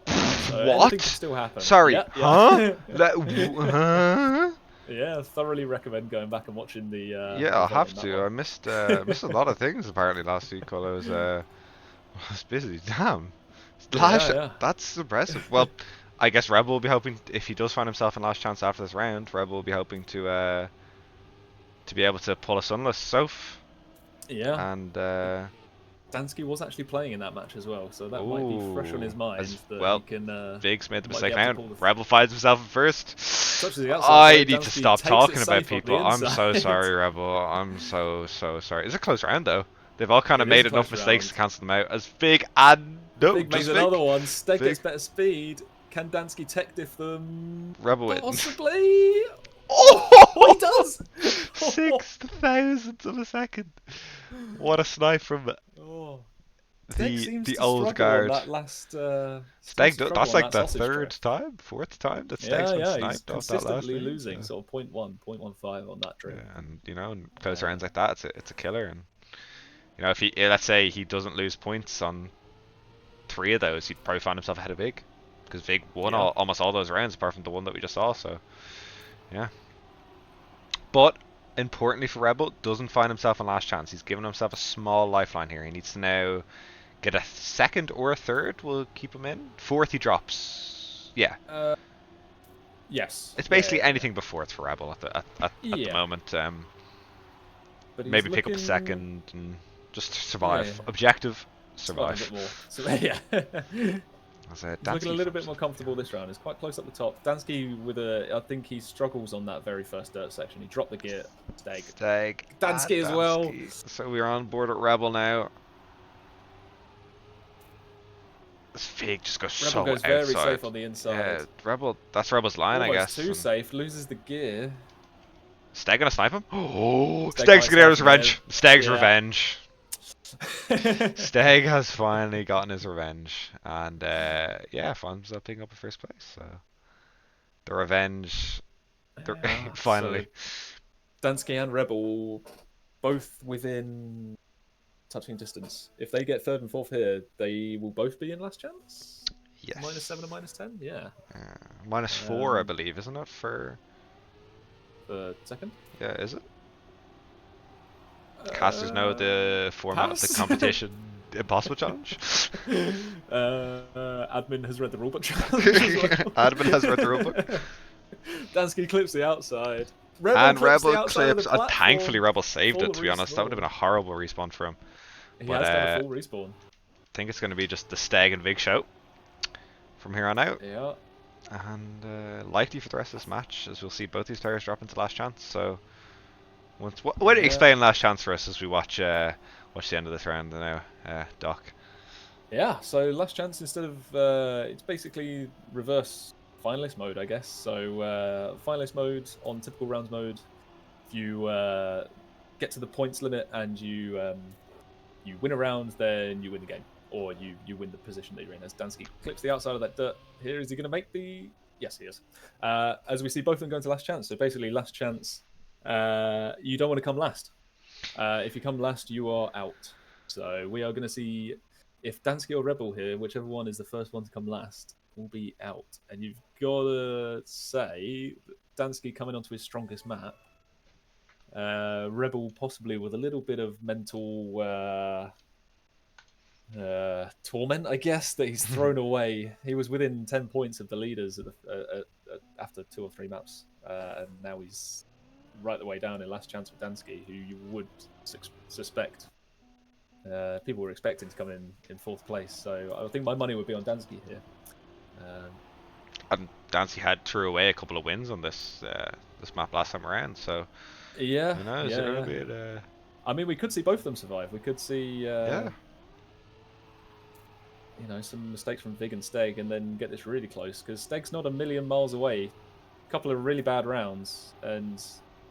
So what? Anything can still happen. Sorry, yeah. huh? Huh? Yeah, I thoroughly recommend going back and watching the. Yeah, I'll have to. I missed a lot of things apparently last week while I was busy. Damn, that's impressive. Well, I guess Rebel will be hoping if he does find himself in Last Chance after this round, Rebel will be hoping to be able to pull a Sunless Soph. Yeah. And Dantski was actually playing in that match as well, so that might be fresh on his mind. He can, vigq made the mistake now. Rebel finds himself first. I need to stop talking about people. I'm so sorry, Rebel. I'm so sorry. It's a close round though. They've all kind of made enough mistakes to cancel them out. As vigq and vigq makes another one. Steg gets better speed. Can Dantski tech diff them? Rebel wins. Possibly. Oh, he does! 6,000 of a second. What a snipe from the old guard. That last, Steg, that's like the fourth time that Steg's been sniped off that last consistently losing, sort of 0.1, 0.15 on that drill. Yeah, and in close rounds like that, it's a killer. And if he, let's say he doesn't lose points on 3 of those, he'd probably find himself ahead of vigq, because vigq won almost all those rounds apart from the one that we just saw. So yeah. But importantly for Rebel, doesn't find himself in Last Chance. He's given himself a small lifeline here. He needs to now get a second or a third. Will keep him in. Fourth, he drops. Yeah. Yes. It's basically anything but fourth for Rebel at the moment. But maybe pick up a second and just survive. Objective: survive. A bit more. Yeah. He's looking a little bit more comfortable this round. He's quite close up the top. Dantski I think he struggles on that very first dirt section. He dropped the gear. Steg. Dantski as well. So we're on board at Rebel now. This vigq just goes Rebel goes outside. Very safe on the inside. Yeah, that's Rebel's line, I guess. Too safe. Loses the gear. Steg gonna snipe him? Oh, Steg's gonna get his revenge. Steg's revenge. Steg has finally gotten his revenge, and yeah, finds himself picking up in first place. So the revenge, Yeah. So finally. Dantski and Rebel both within touching distance. If they get third and fourth here, they will both be in last chance. -7 and Yes. -10. Yeah. -4, I Um, believe, isn't it? For for second. yeah, is it? Casters know the format of the Pass. competition impossible challenge. Admin has read the rulebook challenge as Admin has read the rulebook. well. Dansky clips the outside. Rebel And clips the Rebel outside of the clips. Thankfully, platform. Rebel saved Full it. To be honest, that would have respawn. been a horrible respawn for him. He But has done a full respawn. I think it's going to be just the Steg and vigq show from here on out. Yeah. And likely for the rest of this match, as we'll see both these players drop into last chance. So, why don't you Yeah. explain last chance for us as we watch the end of this round now, Doc? Yeah. So last chance instead of it's basically reverse finalist mode, I guess. So finalist mode on typical rounds mode, if you get to the points limit and you win a round, then you win the game, or you win the position that you're in. As Dantski clips the outside of that dirt here, is he going to make the? Yes, he is. As we see both of them going to last chance. So basically, last chance. You don't want to come last. If you come last, you are out. So we are going to see if Dantski or Rebel here, whichever one is the first one to come last, will be out. And you've got to say Dantski coming onto his strongest map. Rebel possibly with a little bit of mental torment, I guess, that he's thrown away. He was within 10 points of the leaders after 2 or 3 maps, and now he's right the way down in last chance with Dantski, who you would suspect people were expecting to come in 4th place. So I think my money would be on Dantski here. And Dantski had threw away a couple of wins on this map last time around, so Yeah, who knows? yeah, It'll yeah. be it. I mean, we could see both of them survive. We could see Yeah. some mistakes from Vig and Steg, and then get this really close, because Steg's not a million miles away. A couple of really bad rounds, and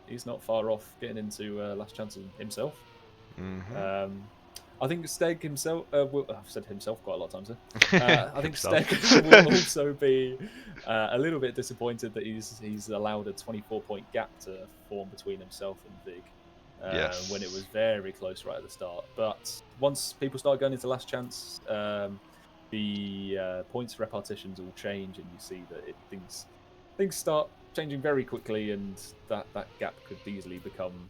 he's not far off getting into last chance himself. Mm-hmm. I think Steg himself, I've said himself quite a lot of times there. I think Himself. Steg will also be a little bit disappointed that he's allowed a 24-point gap to form between himself and Vig. Yes. When it was very close right at the start. But once people start going into last chance, the points repartitions will change, and you see that things start changing very quickly, and that gap could easily become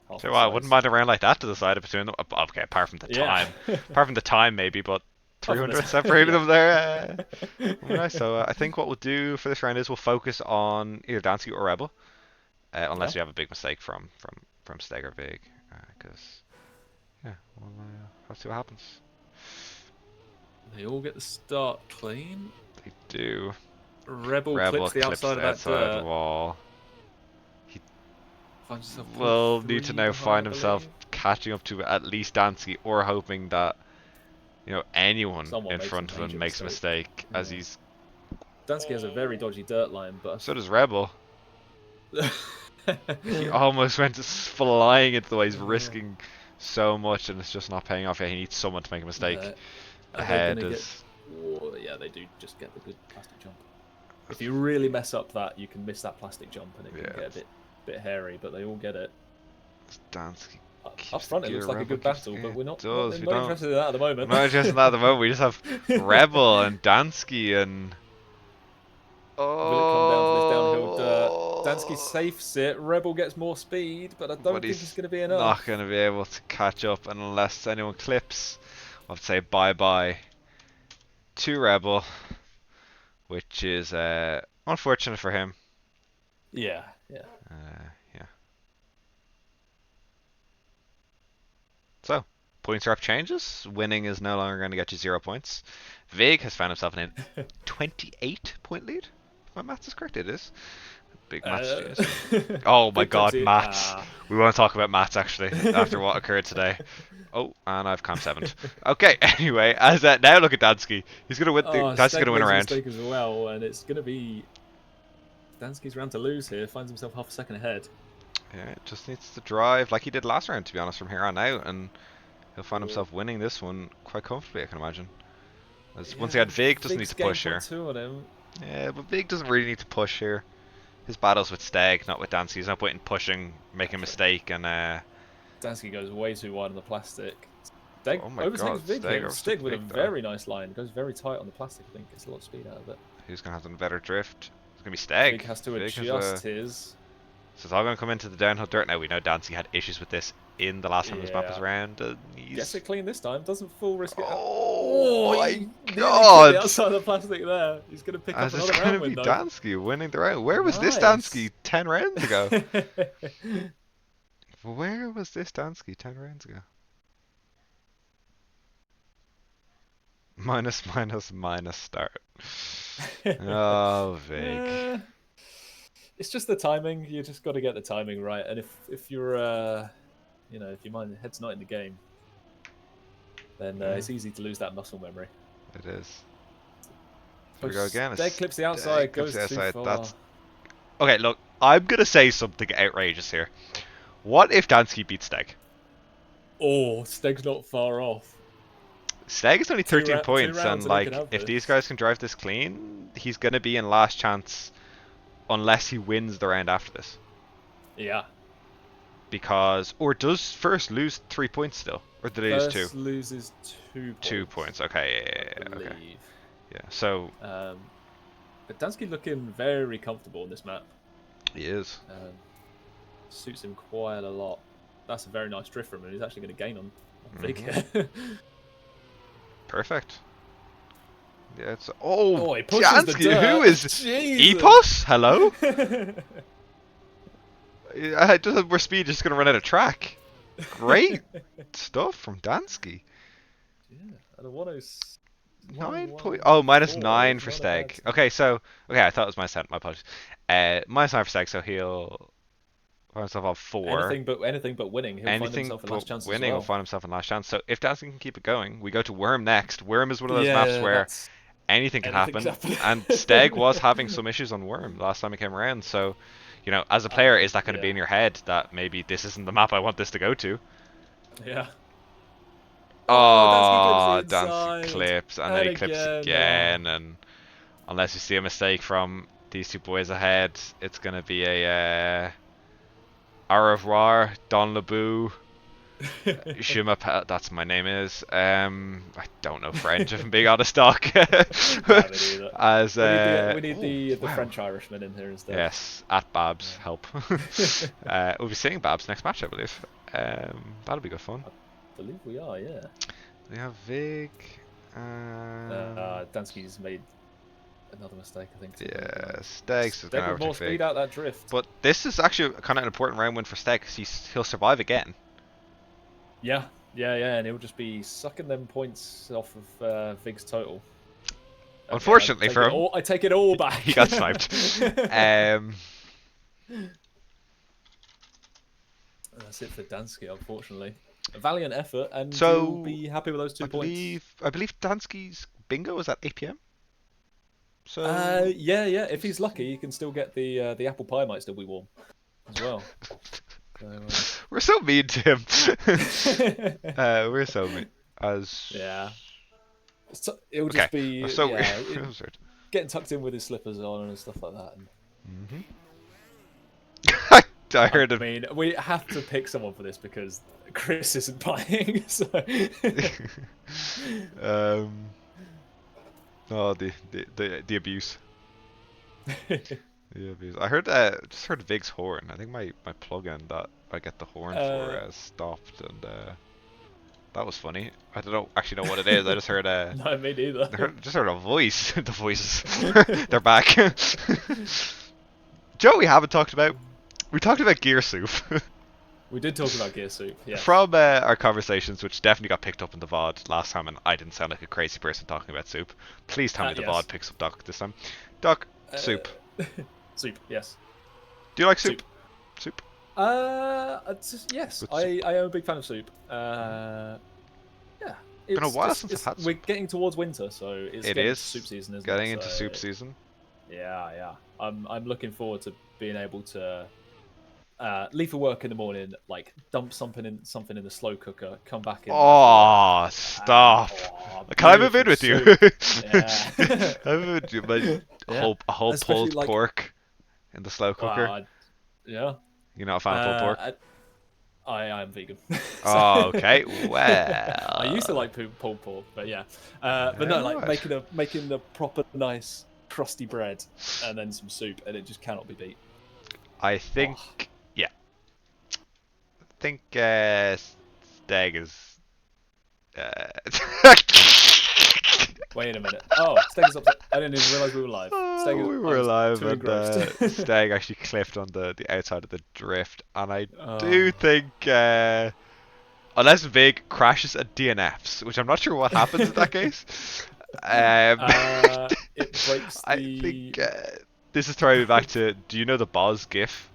half So the I size. wouldn't mind a round like that to decide between them. Okay, apart from the time, apart from the time maybe, but 300 separating them there. Right, so I think what we'll do for this round is we'll focus on either Dantski or Rebel, unless you have a big mistake from Steg or Vig, because yeah, we'll see what happens. They all get the start clean. They do. Rebel clips the clips outside the of that outside dirt. wall. He Finds himself will point need to 3 now behind, find I himself believe. catching up to at least Dantski, or hoping that anyone Someone in makes a front of him major makes a mistake, as Yeah. he's. Dantski has a very dodgy dirt line, but So does Rebel. He almost went flying into the way. He's risking so much, and it's just not paying off. Yeah, he needs someone to make a mistake. Are they Ahead gonna get? is. Oh, yeah, they do just get the good plastic jump. If you really mess up that, you can miss that plastic jump, and it can get a bit hairy. But they all get it. Dantski Up front, it looks like a good battle, but we're not interested in that at the moment. We're not interested in that at the moment. We just have Rebel and Dantski and. Will it come down to this downhill dirt? Dantski safes it. Rebel gets more speed, but I don't But think it's he's going to be not enough. going to be able to catch up, and unless anyone clips, I'll say bye bye to Rebel, which is unfortunate for him. Yeah, yeah. Yeah. So, points are up changes. Winning is no longer going to get you 0 points. Vig has found himself in a 28-point lead. If my maths is correct, it is. Big maths genius. Oh my god, maths. We want to talk about maths actually, after what occurred today. Oh, and I've cam 7'd. Okay, anyway, now look at Dantski. He's going to win. Dantski's going Steg to win a makes a round. mistake as well, and it's going to be Dantski's round to lose here. Finds himself half a second ahead. Yeah, just needs to drive like he did last round, to be honest, from here on out, and He'll find Or himself winning this one quite comfortably, I can imagine. As once yeah, again, vigq doesn't need Vig's to game push point here. 2 on him. Yeah, but vigq doesn't really need to push here. His battles with Steg, not with Dantski. He's not putting pushing, making a Okay. mistake, and Dantski goes way too wide on the plastic. Steg oh my overtakes god, Vig Steg here. overtook Steg with a vigq though. very nice line. Goes very tight on the plastic, I think. Gets a lot of speed out of it. Who's gonna have the better drift? It's gonna be Steg. Vig has to Vigq has adjust a. his. So it's all gonna come into the downhill dirt now. We know Dantski had issues with this in the last time this map was Yeah. around. Gets He's. it clean this time. Doesn't full risk it. Oh Oh, my he nearly clipped the god! outside of the plastic there. He's going to pick up As it's another gonna round be win, though. Dantski winning the round. Where was this Nice. Dantski 10 rounds ago? Where was this Dantski 10 rounds ago? Minus, minus, minus start. Oh, Vig. Eh, it's just the timing. You just got to get the timing right. And if you're, if your head's not in the game, then Yeah, it's easy to lose that muscle memory. it is. Here Oh, we go again. Steg clips the Steg outside, clips goes the too outside. far. That's okay. Look, I'm gonna say something outrageous here. What if Dantski beats Steg? Oh, Steg's not far off. Steg is only Two, 13 two points, rounds and and he could like, have if these this. guys can drive this clean, he's gonna be in last chance unless he wins the round after this. Yeah. Because, or does first lose 3 points still, or did he lose two? First loses 2 points. 2 points. Okay, I yeah, believe. okay, yeah. So But Dantski looking very comfortable in this map. he is. Suits him quite a lot. That's a very nice drift from him. He's actually going to gain on Vig. Perfect. Yeah, it's oh, he pushes the Dantski, dirt. who is Jesus. Epos? Hello. I just have more speed, just gonna run out of track. Great stuff from Dantski. Yeah, at a 10. 9 point. Oh, minus 9 for Not a Steg. bad Okay, so I thought it was minus 10. My apologies. Minus 9 for Steg, so he'll find himself on 4. anything but winning. He'll find Anything himself in last but chance as winning will well. find himself in last chance. So if Dantski can keep it going, we go to Worm next. Worm is one of those maps Yeah, where that's anything can anything's happen, happening. and Steg was having some issues on Worm last time he came around. So, as a player, is that going to be in your head that maybe this isn't the map I want this to go to? Yeah. Oh, Dantski clips the Oh, Dantski inside. clips, and then he clips again, and unless you see a mistake from these two boys ahead, it's going to be a au revoir, Don Lebu. Je m'appelle, that's my name is. I don't know French, if I'm being honest, Doc. As we need the wow. French Irishman in here instead. Yes, at Babs, help. We'll be seeing Babs next match, I believe. That'll be good fun. I believe we are, yeah. We have Vigq. Dantski's made another mistake, I think. Yeah, Steg's Steg with more speed out that drift. But this is actually kind of an important round win for Steg because he'll survive again. Yeah, and he'll just be sucking them points off of Vig's total. Okay, Unfortunately for him, I take it all back. He got sniped. That's it for Dantski, unfortunately. A valiant effort, and so he'll be happy with those 2 points. I believe Dantski's bingo is at 8 p.m. So yeah. If he's lucky, he can still get the apple pie. Might still be warm as well. So, we're so mean to him. We're so mean. Yeah. So it'll just be getting tucked in with his slippers on and stuff like that. I heard him. I mean, we have to pick someone for this because Chris isn't playing. So. Oh, the abuse. The abuse. I heard just heard Vig's horn. I think my plugin that I get the horn for stopped, and that was funny. I don't actually know what it is. I just heard No, me neither. just heard a voice. The voices. They're back. Joe, we haven't talked about. We talked about gear soup. We did talk about gear soup, yeah. From our conversations, which definitely got picked up in the VOD last time, and I didn't sound like a crazy person talking about soup. Please tell me the VOD picks up Doc this time. Doc, soup. Soup, yes. Do you like soup? Soup? Yes. I am a big fan of soup. Yeah. It's been a while since I've had soup. We're getting towards winter, so it's soup season, isn't it? Getting into soup season. Yeah. I'm looking forward to being able to leave for work in the morning, like dump something in the slow cooker, come back in after work, Oh, and stop. Can I move in beautiful with you? soup. Yeah, I move in with you, but yeah. a whole Especially pulled like, pork in the slow cooker. yeah. You're not a fan of pulled pork? Uh, I am vegan, so Oh, okay. I used to Well, like pulled pork, but yeah. But no, like alright. making the proper nice crusty bread and then some soup, and it just cannot be beat. I think, Oh, yeah, I think Steg is. Uh... wait a minute. Oh, Steg is upset. I didn't even realize we were live. Steg, We I were was alive, too and engrossed. Stag actually clipped on the outside of the drift, and I do Oh. think unless Vig crashes at DNFs, which I'm not sure what happens in that case, um, It breaks I think the. this is throwing me back to, do you know the Boz GIF?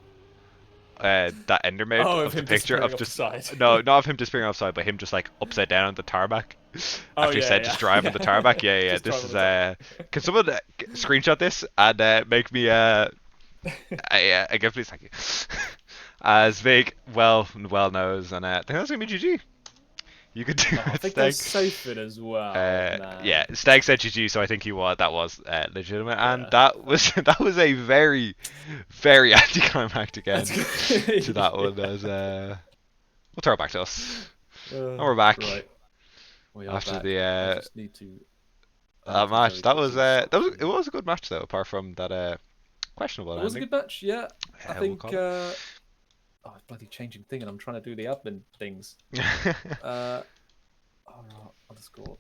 That ender mode Oh, of of the him picture disappearing of off the just side. no, not of him disappearing offside, but him just like upside down on the tarmac Oh after he yeah, said yeah, just drive on the yeah. tarmac. Yeah, yeah. Yeah. Just This drive on is the tarmac. Can someone screenshot this and make me a gift, please? Thank you. As Vig well knows, and I think that's gonna be GG. You could do Oh, I it, think there's Stag. safe in as well, Yeah, man. Stag said GG, so I think that was legitimate, and Yeah, that fine. was that was a very, very anticlimactic That's end to good. that one. Yeah. As we'll throw it back to us, and we're back Right, we are after back. the I just need to. I need that to match. very quickly It search. was a good match though, apart from that questionable It was a ending. good match. Yeah, I We'll think. call it. Oh, it's bloody changing thing, and I'm trying to do the admin things. All right, underscore.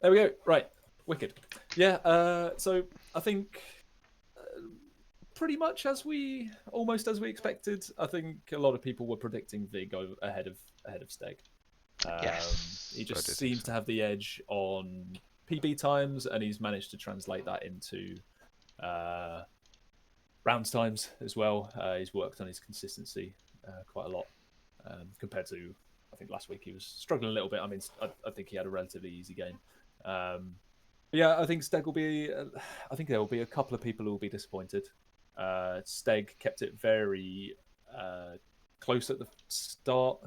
There we go. Right, wicked. Yeah. So I think pretty much almost as we expected. I think a lot of people were predicting Vig ahead of Steg. He Yes, I do just think seems so. to have the edge on PB times, and he's managed to translate that into uh, rounds times as well. He's worked on his consistency quite a lot compared to, I think last week he was struggling a little bit. I mean, I think he had a relatively easy game. But yeah, I think Steg will be. I think there will be a couple of people who will be disappointed. Steg kept it very close at the start,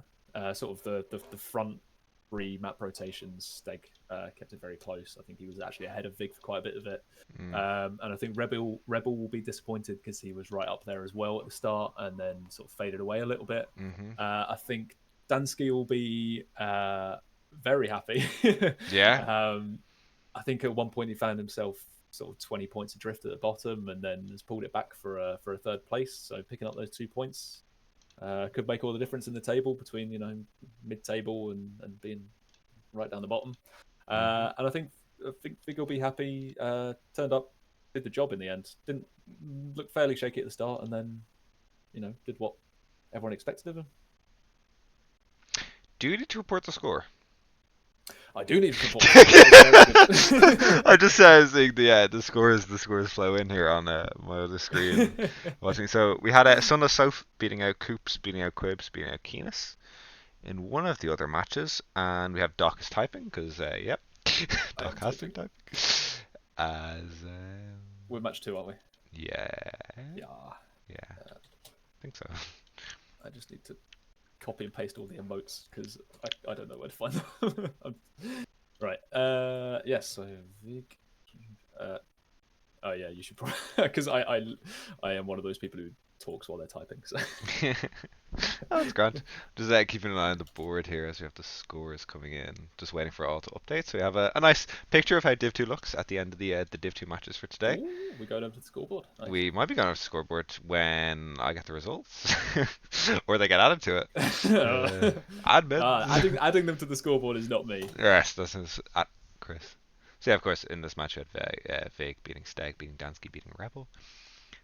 sort of the front three map rotations. Steg kept it very close. I think he was actually ahead of Vig for quite a bit of it. Mm. And I think Rebel will be disappointed because he was right up there as well at the start, and then sort of faded away a little bit. Mm-hmm. I think Dantski will be very happy. Yeah. um, I think at one point he found himself sort of 20 points adrift at the bottom, and then has pulled it back for a third place. So picking up those 2 points could make all the difference in the table between mid-table and being right down the bottom. Mm-hmm. And I think Vig will be happy. Turned up, did the job in the end. Didn't look fairly shaky at the start, and then did what everyone expected of him. Do you need to report the score? I do need to report the score. That was very I just seeing the scores flow in here on my other screen. good. Watching, so we had Sunless South beating out Coops, beating out Quibs, beating out Keenus in one of the other matches, and we have Doc is typing because yep, I am Doc has been typing. typing. As We're match two, aren't we? yeah, Yeah. yeah, Uh, I think so. I just need to copy and paste all the emotes because I don't know where to find them. Right. Yes. So Vig. Oh yeah, you should probably because I am one of those people who talks while they're typing. So Oh, that's grand. Just keeping an eye on the board here as we have the scores coming in. Just waiting for all to update. So we have a nice picture of how Div 2 looks at the end of the Div 2 matches for today. ooh, we're going over to the scoreboard. Nice. We might be going off the scoreboard when I get the results, or they get added to it. Admin. Adding them to the scoreboard is not me. Yes, this is at Chris. So yeah, of course, in this match, we had Vig beating Steg, beating Dantski, beating Rebel.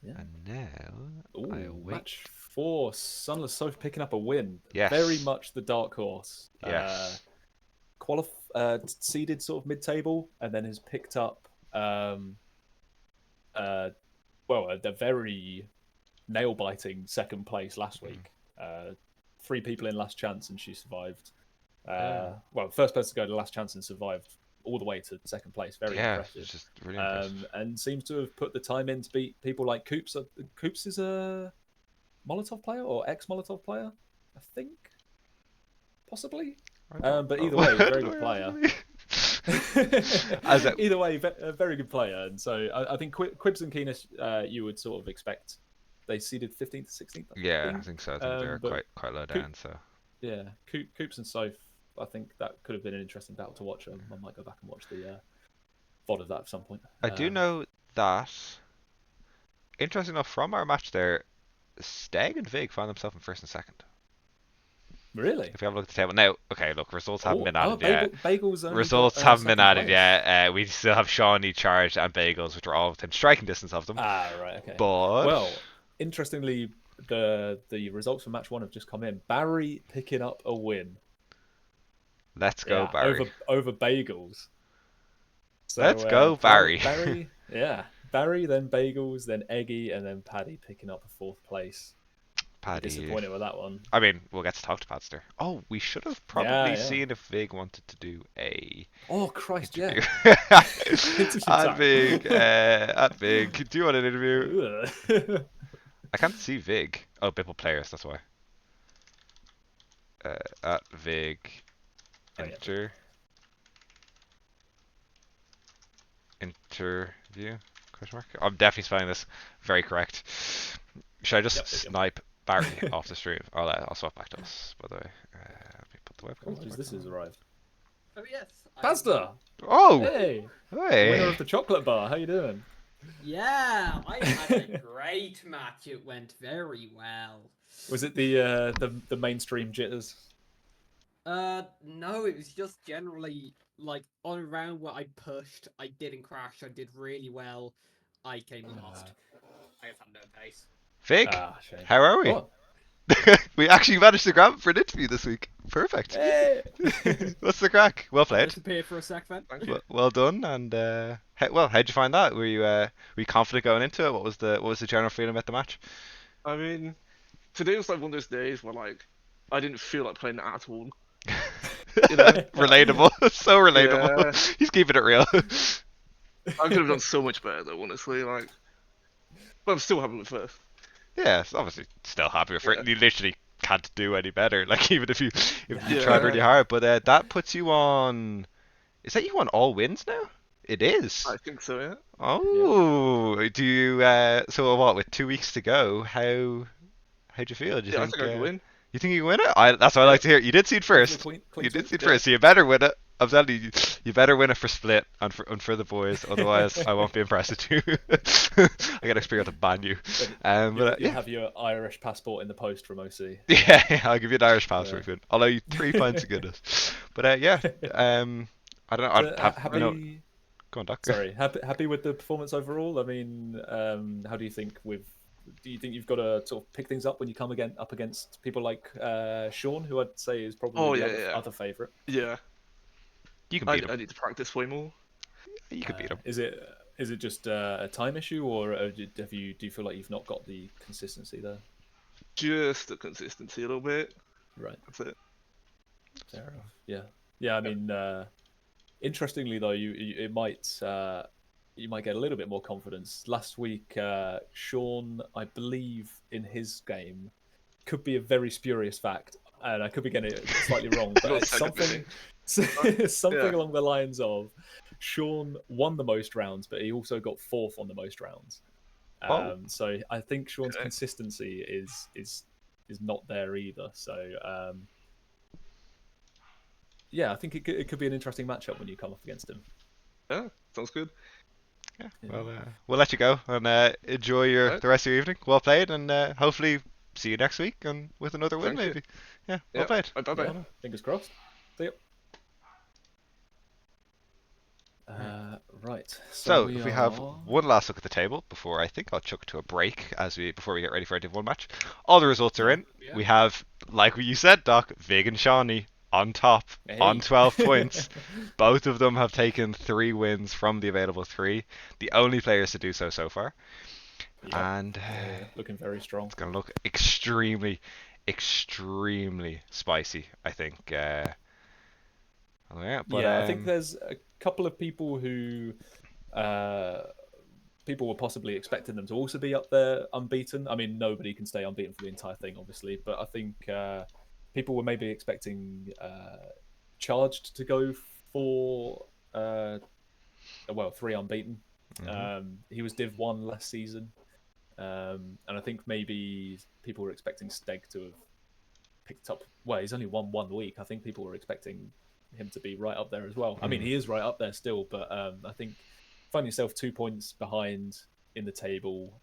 Yeah. And now I Ooh, await. match 4. Sunless Soph picking up a win. Yes. Very much the dark horse. Yes. Seeded sort of mid-table, and then has picked up the very nail-biting second place last week. 3 people in last chance, and she survived. First person to go to last chance and survived all the way to second place. Very impressive. It's just really impressive. And seems to have put the time in to beat people like Coops. Coops is Molotov player or ex-Molotov player, I think, possibly. I don't But know. either way, I very don't good know player. what As a, Either way, a very good player. And so I think Quibs and Keenest, you would sort of expect they seeded 15th to 16th, I yeah, I think. think so. I think they're But quite low Coop, down. So yeah, Coops and Soph, I think that could have been an interesting battle to watch. I might go back and watch the VOD of that at some point. I do know that, interesting enough, from our match there, Steg and Vig found themselves in first and second. Really? If you have a look at the table now, okay, look, results haven't Oh, been added yet. Bagel's only got Results haven't been second added place. yet. We still have Shawnee, Charged, and Bagels, which are all within striking distance of them. Ah, right, okay. But Well, interestingly, the results from match one have just come in. Barry picking up a win. let's go, Yeah, Barry. over Bagels. Let's So go, Barry. Barry, yeah, Barry, then Bagels, then Eggy, and then Paddy picking up a fourth place. Be Paddy. disappointed with that one. I mean, we'll get to talk to Padster. Oh, we should have Yeah, probably yeah. seen if Vig wanted to do a Oh Christ, interview. yeah. Interview At time. Vig, at Vig. Do you want an interview? Ugh. I can't see Vig. Oh, BIPL players, that's why. At Vig, Oh yeah. interview? Question mark? I'm definitely spelling this very correct. Should I just Yep. snipe Barry off the stream? I'll swap back to us, by the way. Let me put the Oh, webcam who's back this has on. arrived? Oh yes, Pasta. Oh! Hey, winner Hey! of the chocolate bar. How you doing? yeah, I had a great match. It went very well. Was it the mainstream jitters? No, it was just generally like on a round where I pushed, I didn't crash, I did really well. I came last. I just had no pace. Vig! Ah, shame. How are we? Oh, We actually managed to grab him for an interview this week. Perfect. hey. What's the crack? Well I'll played. disappear for a sec then. Thank you. Well done. And how'd you find that? Were you confident going into it? What was the general feeling about the match? I mean, today was like one of those days where like I didn't feel like playing at all. You know? Relatable. So relatable. Yeah. He's keeping it real. I could have done so much better though, honestly. Like, but I'm still happy with first. Yeah, it's obviously still happy with Yeah. it. You literally can't do any better. Like even if you Yeah. tried really Yeah. hard, but that puts you on. Is that you on all wins now? It is. I think so. Yeah. Oh, do you? So what? With 2 weeks to go, how'd you feel? Do you Yeah, I think? think I can win. You think you can win it? That's what I Yeah. like to hear. You did seed first. Clean You did sweep. seed Yeah. first, so you better win it. I'm telling you, you better win it for split and for the boys. Otherwise, I won't be impressed with you. I get experience to ban you. But You'll yeah, have your Irish passport in the post from OC. yeah, I'll give you an Irish passport. Yeah. I'll allow you 3 pints of goodness. But yeah, I don't know. So, I'd have, happy. go on, Doc. Sorry, happy with the performance overall. I mean, how do you think do you think you've got to sort of pick things up when you come up against people like Sean, who I'd say is probably Oh the yeah, yeah, other favourite? yeah. You can I, beat him. I need to practice way more. You can beat him. Is it just a time issue, or do you feel like you've not got the consistency there? Just the consistency a little bit. Right. That's it. Fair enough. Yeah. Yeah. I mean, interestingly though, you might get a little bit more confidence. Last week, Sean, I believe, in his game, could be a very spurious fact, and I could be getting it slightly wrong, but Not it's technically. something Yeah. along the lines of Sean won the most rounds, but he also got fourth on the most rounds. Oh. So I think Sean's Okay. consistency is not there either. So yeah, I think it could be an interesting matchup when you come up against him. Yeah, sounds good. Yeah. Yeah. Well, we'll let you go and enjoy Right. the rest of your evening. Well played, and hopefully see you next week and with another win, Thank you. maybe. Yeah. Well Yeah. played. Bye bye. Yeah, fingers crossed. See you. Right. So we if we have are- one last look at the table before I think I'll chuck to a break before we get ready for our Div 1 match. All the results are in. Yeah. We have, like what you said, Doc, Vig and Shawnee on top on Hey. 12 points. Both of them have taken 3 wins from the available 3. The only players to do so far. Yep. And Yeah, looking very strong. it's going to look extremely, extremely spicy, I think. Yeah, but, Yeah, I think there's a couple of people who people were possibly expecting them to also be up there unbeaten. I mean, nobody can stay unbeaten for the entire thing, obviously, but I think people were maybe expecting Charged to go for 3 unbeaten. He was Div 1 last season, and I think maybe people were expecting Steg to have picked up. Well, he's only won 1 week. I think people were expecting him to be right up there as well. I mean, he is right up there still, but I think find yourself 2 points behind in the table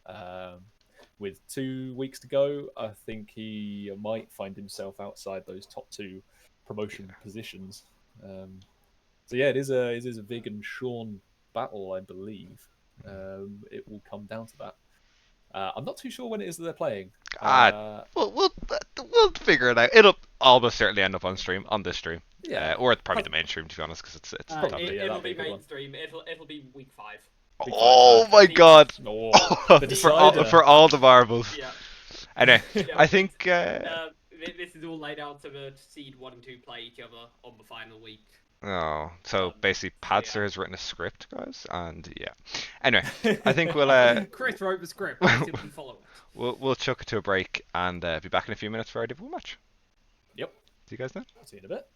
with 2 weeks to go. I think he might find himself outside those top 2 promotion positions. So yeah, it is a Vig and Sean battle, I believe. It will come down to that. I'm not too sure when it is that they're playing. We'll figure it out. It'll almost certainly end up on this stream. Yeah, or probably the mainstream, to be honest, because it's probably, it'll be be a good one. mainstream. It'll be week 5. Oh my god! The decider. for all the marbles. Yeah. Anyway, Yeah, I think this is all laid out to seed 1 and 2 play each other on the final week. so basically Padster has written a script, guys, and yeah. Anyway, I think we'll Chris wrote the script. I simply follow it. we'll chuck it to a break and be back in a few minutes for our Div 1 match. Yep. See you guys then. See you in a bit.